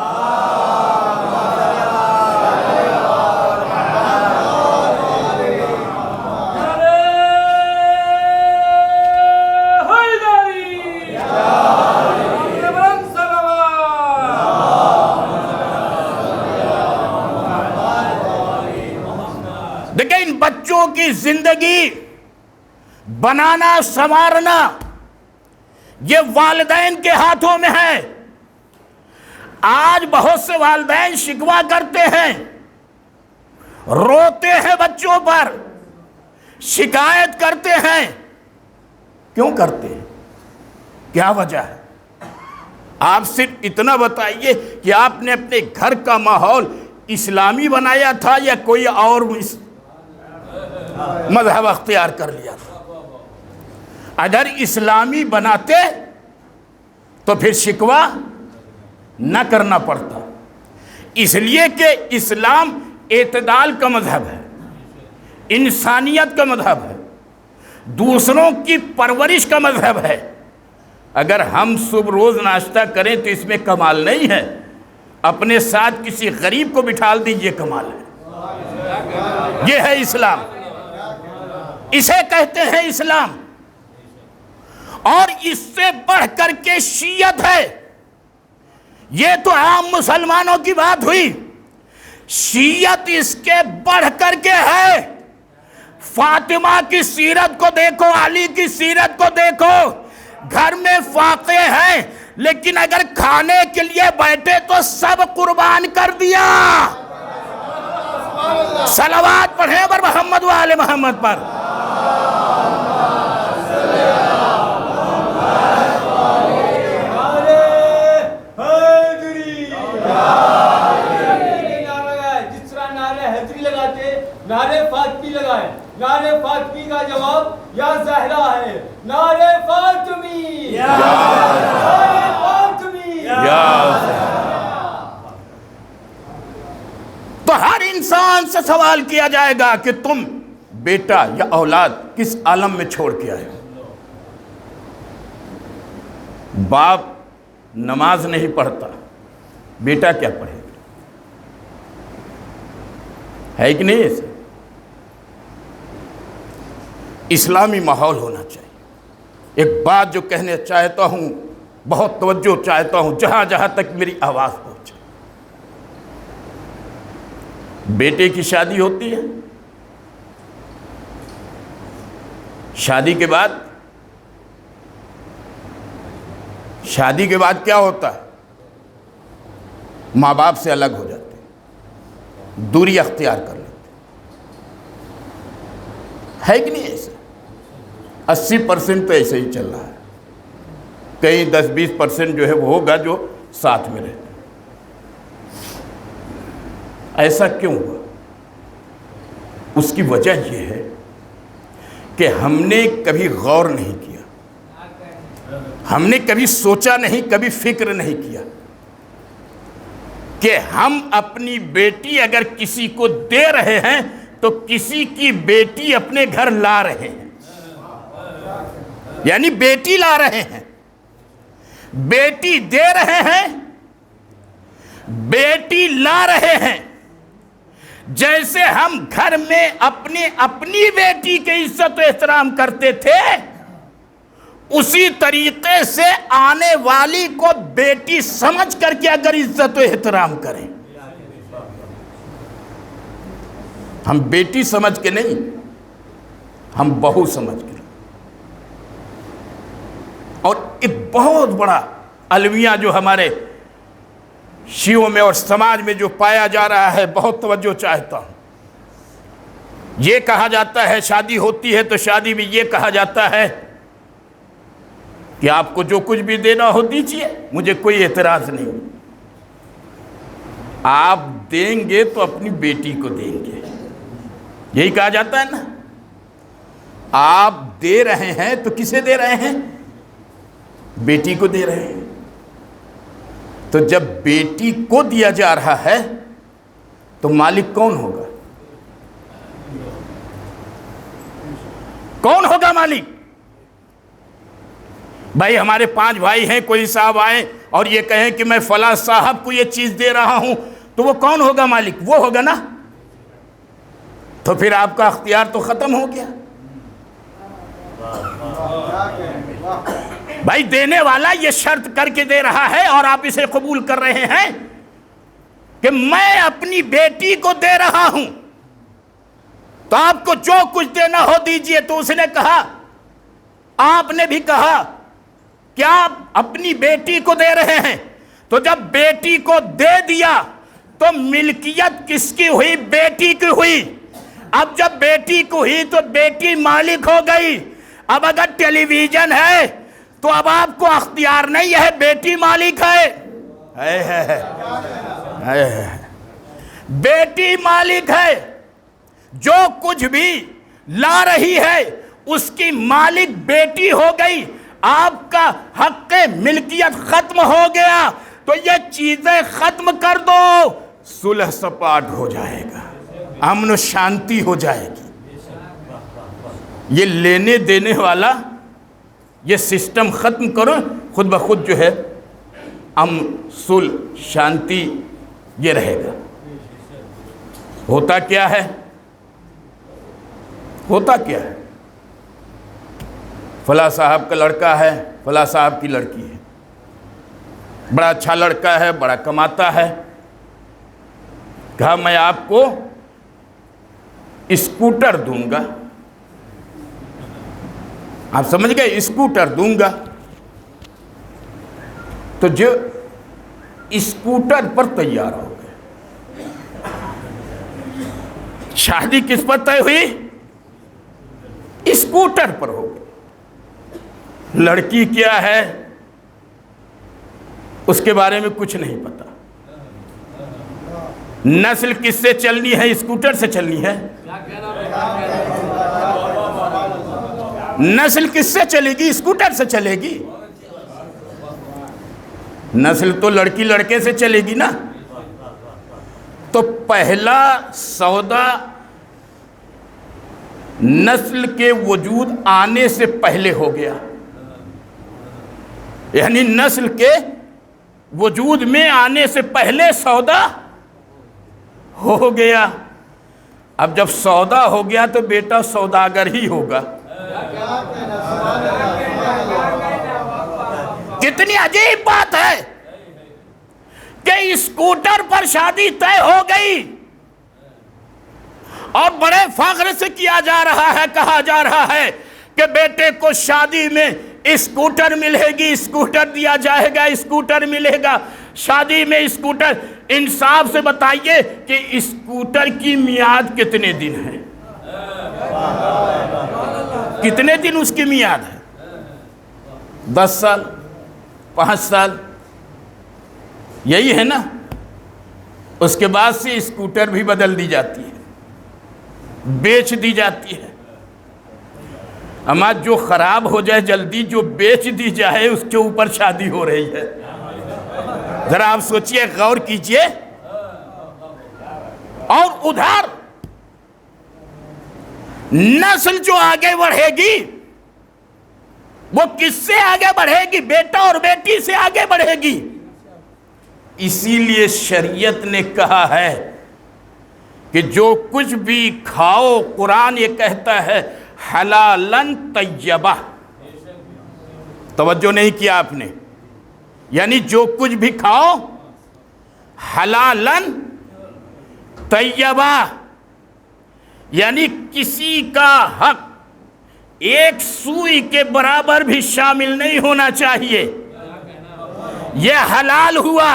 دیکھیں ان بچوں کی زندگی بنانا، سنوارنا یہ والدین کے ہاتھوں میں ہے. آج بہت سے والدین شکوہ کرتے ہیں، روتے ہیں بچوں پر، شکایت کرتے ہیں. کیوں کرتے ہیں؟ کیا وجہ ہے؟ آپ صرف اتنا بتائیے کہ آپ نے اپنے گھر کا ماحول اسلامی بنایا تھا یا کوئی اور مذہب اختیار کر لیا تھا؟ اگر اسلامی بناتے تو پھر شکوہ نہ کرنا پڑتا. اس لیے کہ اسلام اعتدال کا مذہب ہے، انسانیت کا مذہب ہے، دوسروں کی پرورش کا مذہب ہے. اگر ہم صبح روز ناشتہ کریں تو اس میں کمال نہیں ہے، اپنے ساتھ کسی غریب کو بٹھال دیجئے کمال ہے. یہ ہے اسلام، اسے کہتے ہیں اسلام. اور اس سے بڑھ کر کے شیعت ہے. یہ تو عام مسلمانوں کی بات ہوئی، شیعت اس کے بڑھ کر کے ہے. فاطمہ کی سیرت کو دیکھو، علی کی سیرت کو دیکھو، گھر میں فاقے ہیں لیکن اگر کھانے کے لیے بیٹھے تو سب قربان کر دیا. صلوات پڑھیں بر محمد و آل محمد پر. جس طرح نعرہ حیدری لگاتے، نعرہ فاطمی لگائے. نعرہ فاطمی کا جواب یا زہرا ہے. نعرہ فاطمی، نعرہ فاطمی، تو ہر انسان سے سوال کیا جائے گا کہ تم بیٹا یا اولاد کس عالم میں چھوڑ کے آئے ہو. باپ نماز نہیں پڑھتا، بیٹا کیا پڑھے گا؟ ہے کہ نہیں؟ ایسے اسلامی ماحول ہونا چاہیے. ایک بات جو کہنے چاہتا ہوں، بہت توجہ چاہتا ہوں جہاں جہاں تک میری آواز پہنچے. بیٹے کی شادی ہوتی ہے، شادی کے بعد کیا ہوتا ہے؟ ماں باپ سے الگ ہو جاتے ہیں، دوری اختیار کر لیتے ہیں. ہے کہ نہیں ایسے؟ 80% تو ایسے ہی چل رہا ہے. کئی 10-20% جو ہے وہ ہوگا جو ساتھ میں رہتے ہیں. ایسا کیوں ہوا؟ اس کی وجہ یہ ہے کہ ہم نے کبھی غور نہیں کیا، ہم نے کبھی سوچا نہیں، کبھی فکر نہیں کیا کہ ہم اپنی بیٹی اگر کسی کو دے رہے ہیں تو کسی کی بیٹی اپنے گھر لا رہے ہیں، یعنی بیٹی لا رہے ہیں، بیٹی دے رہے ہیں، بیٹی لا رہے ہیں۔ جیسے ہم گھر میں اپنی بیٹی کی عزت و احترام کرتے تھے، اسی طریقے سے آنے والی کو بیٹی سمجھ کر کے اگر عزت و احترام کریں، ہم بیٹی سمجھ کے نہیں، ہم بہو سمجھ کے۔ اور ایک بہت بڑا المیہ جو ہمارے شیعوں میں اور سماج میں جو پایا جا رہا ہے، بہت توجہ چاہتا ہوں۔ یہ کہا جاتا ہے شادی ہوتی ہے تو شادی میں یہ کہا جاتا ہے کہ آپ کو جو کچھ بھی دینا ہو دیجئے، مجھے کوئی اعتراض نہیں، آپ دیں گے تو اپنی بیٹی کو دیں گے، یہی کہا جاتا ہے نا۔ آپ دے رہے ہیں تو کسے دے رہے ہیں؟ بیٹی کو دے رہے ہیں۔ تو جب بیٹی کو دیا جا رہا ہے تو مالک کون ہوگا؟ کون ہوگا مالک؟ بھائی ہمارے 5 بھائی ہیں، کوئی صاحب آئے اور یہ کہیں کہ میں فلاں صاحب کو یہ چیز دے رہا ہوں، تو وہ کون ہوگا مالک؟ وہ ہوگا نا۔ تو پھر آپ کا اختیار تو ختم ہو گیا۔ بھائی دینے والا یہ شرط کر کے دے رہا ہے اور آپ اسے قبول کر رہے ہیں کہ میں اپنی بیٹی کو دے رہا ہوں، تو آپ کو جو کچھ دینا ہو دیجئے۔ تو اس نے کہا، آپ نے بھی کہا کہ آپ اپنی بیٹی کو دے رہے ہیں، تو جب بیٹی کو دے دیا تو ملکیت کس کی ہوئی؟ بیٹی کی ہوئی۔ اب جب بیٹی کو ہوئی تو بیٹی مالک ہو گئی۔ اب اگر ٹیلی ویژن ہے تو اب آپ کو اختیار نہیں ہے، بیٹی مالک ہے۔ بیٹی مالک ہے، جو کچھ بھی لا رہی ہے اس کی مالک بیٹی ہو گئی، آپ کا حق ملکیت ختم ہو گیا۔ تو یہ چیزیں ختم کر دو، صلح سپاٹ ہو جائے گا، امن و شانتی ہو جائے گی۔ یہ لینے دینے والا یہ سسٹم ختم کرو، خود بخود جو ہے امن، صلح، شانتی یہ رہے گا۔ ہوتا کیا ہے؟ ہوتا کیا ہے؟ فلاں صاحب کا لڑکا ہے، فلاں صاحب کی لڑکی ہے، بڑا اچھا لڑکا ہے، بڑا کماتا ہے، کہا میں آپ کو اسکوٹر دوں گا، آپ سمجھ گئے، اسکوٹر دوں گا۔ تو جو اسکوٹر پر تیار ہو گئے، شادی کس پر طے ہوئی؟ اسکوٹر پر ہو گئی۔ لڑکی کیا ہے اس کے بارے میں کچھ نہیں پتا، نسل کس سے چلنی ہے؟ اسکوٹر سے چلنی ہے۔ نسل کس سے چلے گی؟ اسکوٹر سے چلے گی۔ نسل تو لڑکی لڑکے سے چلے گی نا۔ تو پہلا سودا نسل کے وجود آنے سے پہلے ہو گیا، یعنی نسل کے وجود میں آنے سے پہلے سودا ہو گیا۔ اب جب سودا ہو گیا تو بیٹا سوداگر ہی ہوگا۔ کتنی عجیب بات ہے کہ اسکوٹر پر شادی طے ہو گئی اور بڑے فخر سے کیا جا رہا ہے، کہا جا رہا ہے کہ بیٹے کو شادی میں اسکوٹر ملے گی، اسکوٹر دیا جائے گا، اسکوٹر ملے گا، شادی میں اسکوٹر۔ انصاف سے بتائیے کہ اسکوٹر کی میعاد کتنے دن ہے؟ کتنے دن اس کی میعاد ہے؟ 10 سال، 5 سال، یہی ہے نا۔ اس کے بعد سے اسکوٹر بھی بدل دی جاتی ہے، بیچ دی جاتی ہے۔ اما جو خراب ہو جائے جلدی، جو بیچ دی جائے، اس کے اوپر شادی ہو رہی ہے۔ ذرا آپ سوچئے، غور کیجئے اور ادھر نسل جو آگے بڑھے گی وہ کس سے آگے بڑھے گی؟ بیٹا اور بیٹی سے آگے بڑھے گی۔ اسی لیے شریعت نے کہا ہے کہ جو کچھ بھی کھاؤ، قرآن یہ کہتا ہے حلالن طیبہ۔ توجہ نہیں کیا آپ نے؟ یعنی جو کچھ بھی کھاؤ حلالن طیبہ، یعنی کسی کا حق ایک سوئی کے برابر بھی شامل نہیں ہونا چاہیے۔ یہ حلال ہوا،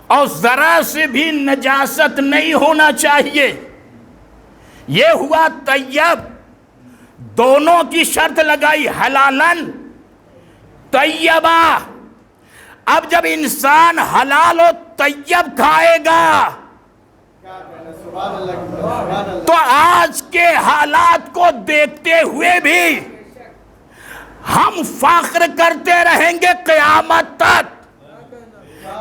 اور ذرا سے بھی نجاست نہیں ہونا چاہیے۔ یہ ہوا طیب، دونوں کی شرط لگائی، حلالن طیبہ۔ اب جب انسان حلال و طیب کھائے گا تو آج کے حالات کو دیکھتے ہوئے بھی ہم فخر کرتے رہیں گے قیامت تک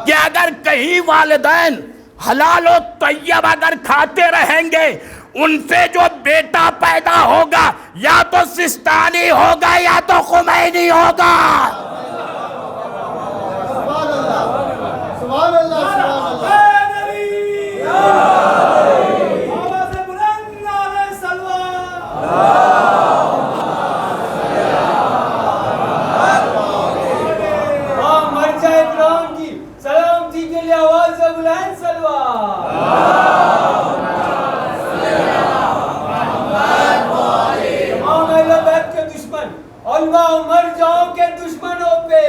کہ اگر کہیں والدین حلال و طیب اگر کھاتے رہیں گے، ان سے جو بیٹا پیدا ہوگا یا تو سستانی ہوگا یا تو خمینی ہوگا۔ سبحان اللہ، سبحان اللہ۔ سلامتی کے لیے آواز بلند سلوات۔ تمام اہل بیت کے دشمن، علماء و مرجعوں کے دشمنوں پہ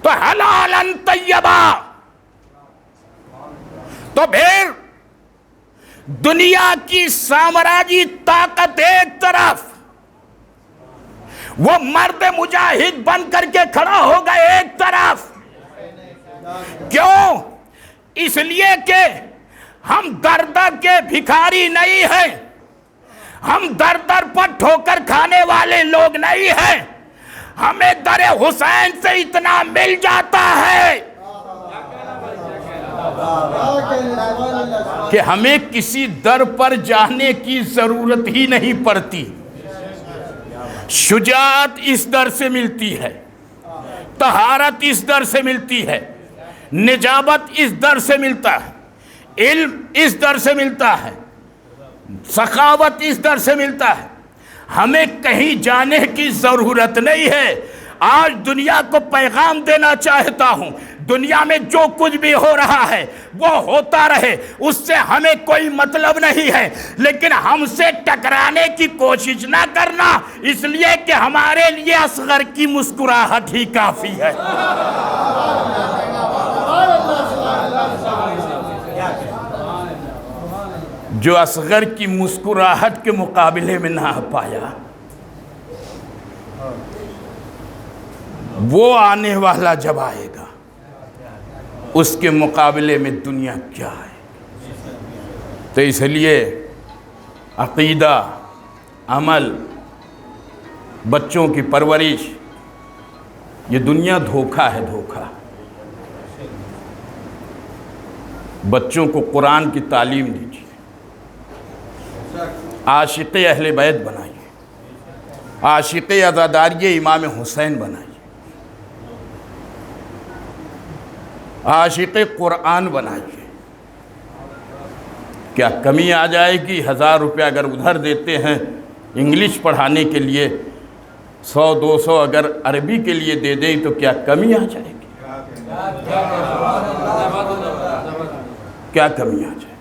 تو حلالن طیبہ۔ تو پھر دنیا کی سامراجی طاقت ایک طرف، وہ مرد مجاہد بن کر کے کھڑا ہوگا ایک طرف۔ کیوں؟ اس لیے کہ ہم در در کے بھکاری نہیں ہیں، ہم در در پر ٹھوکر کھانے والے لوگ نہیں ہیں، ہمیں در حسین سے اتنا مل جاتا ہے کہ ہمیں کسی در پر جانے کی ضرورت ہی نہیں پڑتی۔ شجاعت اس در سے ملتی ہے، طہارت اس در سے ملتی ہے، نجابت اس در سے ملتا ہے، علم اس در سے ملتا ہے، سخاوت اس در سے ملتا ہے۔ ہمیں کہیں جانے کی ضرورت نہیں ہے۔ آج دنیا کو پیغام دینا چاہتا ہوں، دنیا میں جو کچھ بھی ہو رہا ہے وہ ہوتا رہے، اس سے ہمیں کوئی مطلب نہیں ہے، لیکن ہم سے ٹکرانے کی کوشش نہ کرنا، اس لیے کہ ہمارے لیے اصغر کی مسکراہٹ ہی کافی ہے۔ جو اصغر کی مسکراہٹ کے مقابلے میں نہ پایا، وہ آنے والا جب آئے گا اس کے مقابلے میں دنیا کیا ہے؟ تو اس لیے عقیدہ، عمل، بچوں کی پرورش، یہ دنیا دھوکہ ہے، دھوکہ۔ بچوں کو قرآن کی تعلیم دیجیے، عاشق اہل بیت بنائیے، عاشق عزاداری امام حسین بنائیے، عاشق قرآن بنائیے۔ کیا کمی آ جائے گی؟ 1000 روپے اگر ادھر دیتے ہیں انگلش پڑھانے کے لیے، 100-200 اگر عربی کے لیے دے دیں تو کیا کمی آ جائے گی؟ کیا کمی آ جائے؟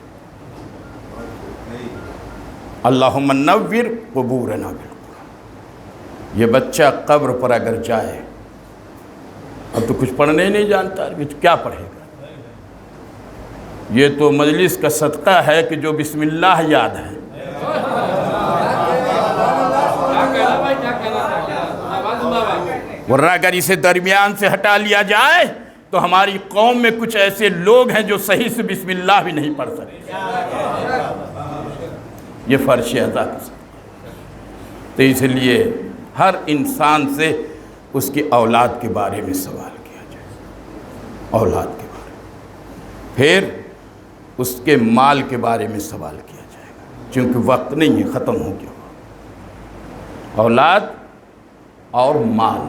اللہم نور قبورنا بالقرآن۔ یہ بچہ قبر پر اگر جائے، اب تو کچھ پڑھنے ہی نہیں جانتا، کیا پڑھے گا؟ یہ تو مجلس کا صدقہ ہے کہ جو بسم اللہ یاد ہے۔ ورنہ اگر اسے درمیان سے ہٹا لیا جائے تو ہماری قوم میں کچھ ایسے لوگ ہیں جو صحیح سے بسم اللہ بھی نہیں پڑھ سکتے۔ یہ فرش ادا کر سکتے۔ تو اس لیے ہر انسان سے اس کی اولاد کے بارے میں سوال کیا جائے، اولاد کے بارے میں۔ پھر اس کے مال کے بارے میں سوال کیا جائے گا، چونکہ وقت نہیں ہے، ختم ہو گیا، اولاد اور مال۔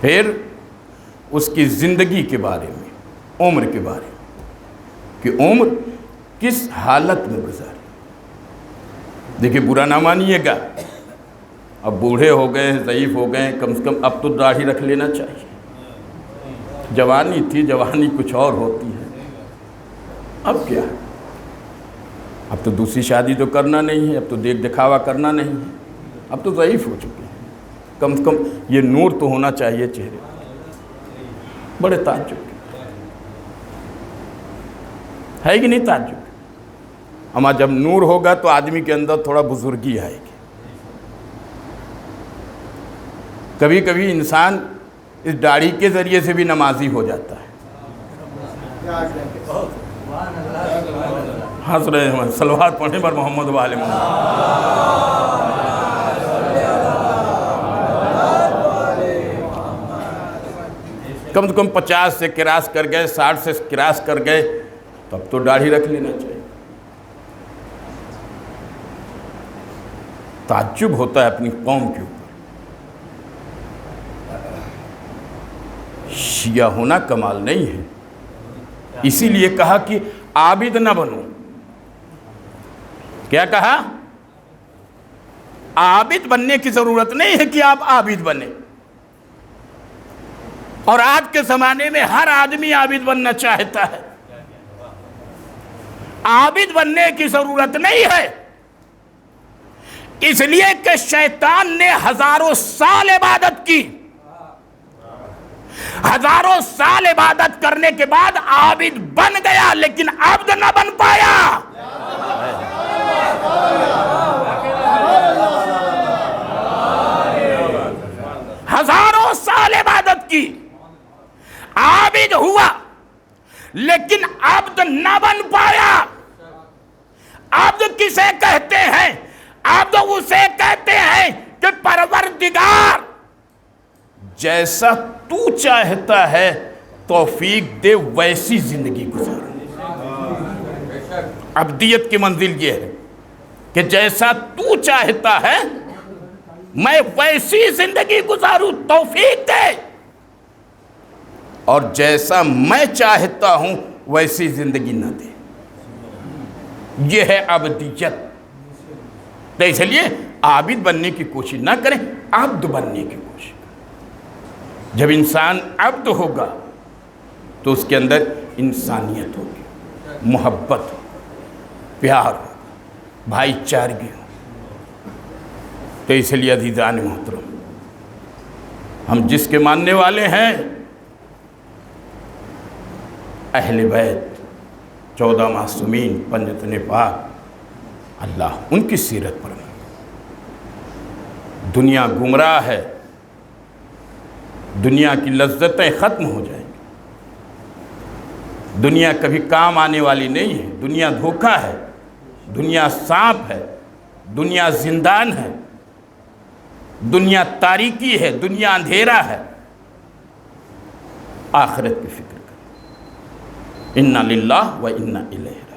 پھر اس کی زندگی کے بارے میں، عمر کے بارے میں، کہ عمر کس حالت میں گزاری۔ دیکھیں برا نہ مانیے گا، اب بوڑھے ہو گئے ہیں، ضعیف ہو گئے ہیں، کم سے کم اب تو داڑھی رکھ لینا چاہیے۔ جوانی تھی، جوانی کچھ اور ہوتی ہے، اب کیا ہے؟ اب تو دوسری شادی تو کرنا نہیں ہے، اب تو دیکھ دکھاوا کرنا نہیں ہے، اب تو ضعیف ہو چکے ہیں، کم سے کم یہ نور تو ہونا چاہیے چہرے۔ بڑے تعجب ہے کہ نہیں تعجب؟ اما جب نور ہوگا تو آدمی کے اندر تھوڑا بزرگی آئے گی۔ کبھی کبھی انسان اس داڑھی کے ذریعے سے بھی نمازی ہو جاتا ہے۔ ہنس رہے ہیں، صلوات پڑھنے پر محمد و آل محمد۔ کم سے کم 50 سے کراس کر گئے، 60 سے کراس کر گئے، تب تو داڑھی رکھ لینا چاہیے۔ تعجب ہوتا ہے اپنی قوم کے اوپر۔ شیعہ ہونا کمال نہیں ہے، اسی لیے کہا کہ عابد نہ بنو۔ کیا کہا؟ عابد بننے کی ضرورت نہیں ہے کہ آپ عابد بنیں، اور آج کے زمانے میں ہر آدمی عابد بننا چاہتا ہے۔ عابد بننے کی ضرورت نہیں ہے، اس لیے کہ شیطان نے ہزاروں سال عبادت کی، ہزاروں سال عبادت کرنے کے بعد عابد بن گیا، لیکن عبد نہ بن پایا۔ ہزاروں سال عبادت کی، عابد ہوا، لیکن عبد نہ بن پایا۔ عبد کسے کہتے ہیں؟ عبد اسے کہتے ہیں کہ پروردگار جیسا تو چاہتا ہے توفیق دے ویسی زندگی گزار۔ عبدیت کی منزل یہ ہے کہ جیسا تو چاہتا ہے میں ویسی زندگی گزاروں، توفیق دے، اور جیسا میں چاہتا ہوں ویسی زندگی نہ دے۔ یہ ہے عبدیت۔ تو اس لیے عابد بننے کی کوشش نہ کریں، عبد بننے کی کوشش کریں۔ جب انسان عبد ہوگا تو اس کے اندر انسانیت ہوگی، محبت ہوگی، پیار ہوگا، بھائی چارگی ہوگی۔ تو اس لیے عزیزان محترم، ہم جس کے ماننے والے ہیں اہل بیت، 14 معصومین، پنجتن پاک، اللہ ان کی سیرت پر۔ دنیا گمراہ ہے، دنیا کی لذتیں ختم ہو جائیں گی، دنیا کبھی کام آنے والی نہیں ہے، دنیا دھوکہ ہے، دنیا سانپ ہے، دنیا زندان ہے، دنیا تاریکی ہے، دنیا اندھیرا ہے۔ آخرت کی فکر کریں، انا للہ و انا الیہ راجعون۔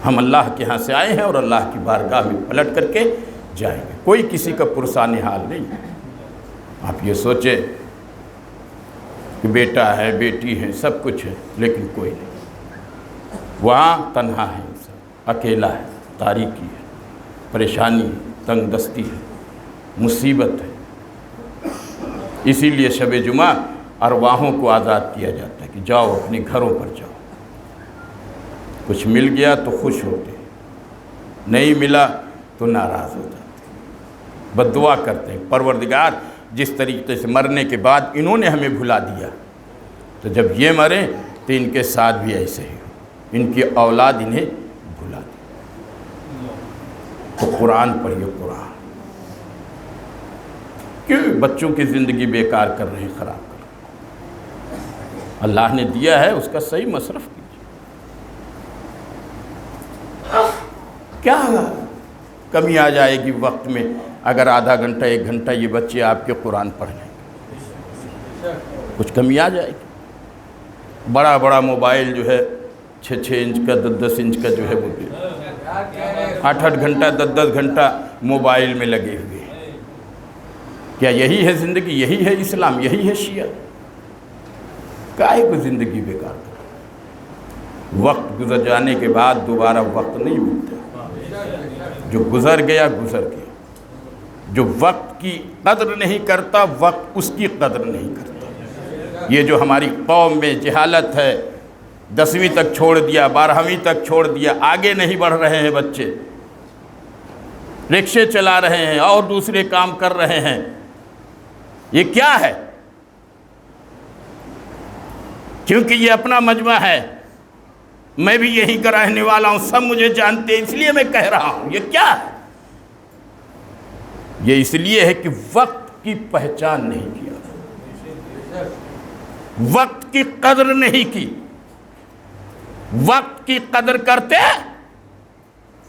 ہم اللہ کے ہاں سے آئے ہیں اور اللہ کی بارگاہ میں پلٹ کر کے جائیں گے۔ کوئی کسی کا پرسان حال نہیں ہے۔ آپ یہ سوچیں کہ بیٹا ہے، بیٹی ہے، سب کچھ ہے، لیکن کوئی نہیں۔ وہاں تنہا ہے انسان، اکیلا ہے، تاریکی ہے، پریشانی ہے، تنگ دستی ہے، مصیبت ہے۔ اسی لیے شب جمعہ ارواحوں کو آزاد کیا جاتا ہے کہ جاؤ اپنے گھروں پر جاؤ۔ کچھ مل گیا تو خوش ہوتے، نہیں ملا تو ناراض ہو جاتے، بد دعا کرتے ہیں، پروردگار جس طریقے سے مرنے کے بعد انہوں نے ہمیں بھلا دیا، تو جب یہ مریں تو ان کے ساتھ بھی ایسے ہی ہو، ان کی اولاد انہیں بھلا دی۔ تو قرآن پڑھیے، قرآن۔ کیوں بچوں کی زندگی بیکار کر رہے ہیں، خراب کر رہے ہیں؟ اللہ نے دیا ہے، اس کا صحیح مصرف کیجیے۔ کیا کمی آ جائے گی وقت میں اگر آدھا گھنٹہ 1 گھنٹہ یہ بچے آپ کے قرآن پڑھ لیں گے؟ کچھ کمی آ جائے گی؟ بڑا بڑا موبائل جو ہے 6 انچ کا 10 انچ کا جو ہے وہ 8 گھنٹہ 10 گھنٹہ موبائل میں لگے ہوئے ہیں۔ کیا یہی ہے زندگی؟ یہی ہے اسلام؟ یہی ہے شیعہ؟ کائے کو زندگی بیکار کرو؟ وقت گزر جانے کے بعد دوبارہ وقت نہیں ملتا، جو گزر گیا گزر گیا۔ جو وقت کی قدر نہیں کرتا، وقت اس کی قدر نہیں کرتا۔ یہ جو ہماری قوم میں جہالت ہے، 10ویں تک چھوڑ دیا، 12ویں تک چھوڑ دیا، آگے نہیں بڑھ رہے ہیں بچے، رکشے چلا رہے ہیں اور دوسرے کام کر رہے ہیں، یہ کیا ہے؟ کیونکہ یہ اپنا مجمع ہے، میں بھی یہیں کا رہنے والا ہوں، سب مجھے جانتے ہیں، اس لیے میں کہہ رہا ہوں۔ یہ کیا ہے؟ یہ اس لیے ہے کہ وقت کی پہچان نہیں کیا، وقت کی قدر نہیں کی۔ وقت کی قدر کرتے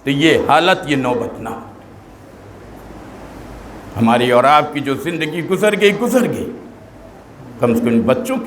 تو یہ حالت، یہ نوبت نہ ہوتی۔ ہماری اور آپ کی جو زندگی گزر گئی، کم سے کم بچوں کی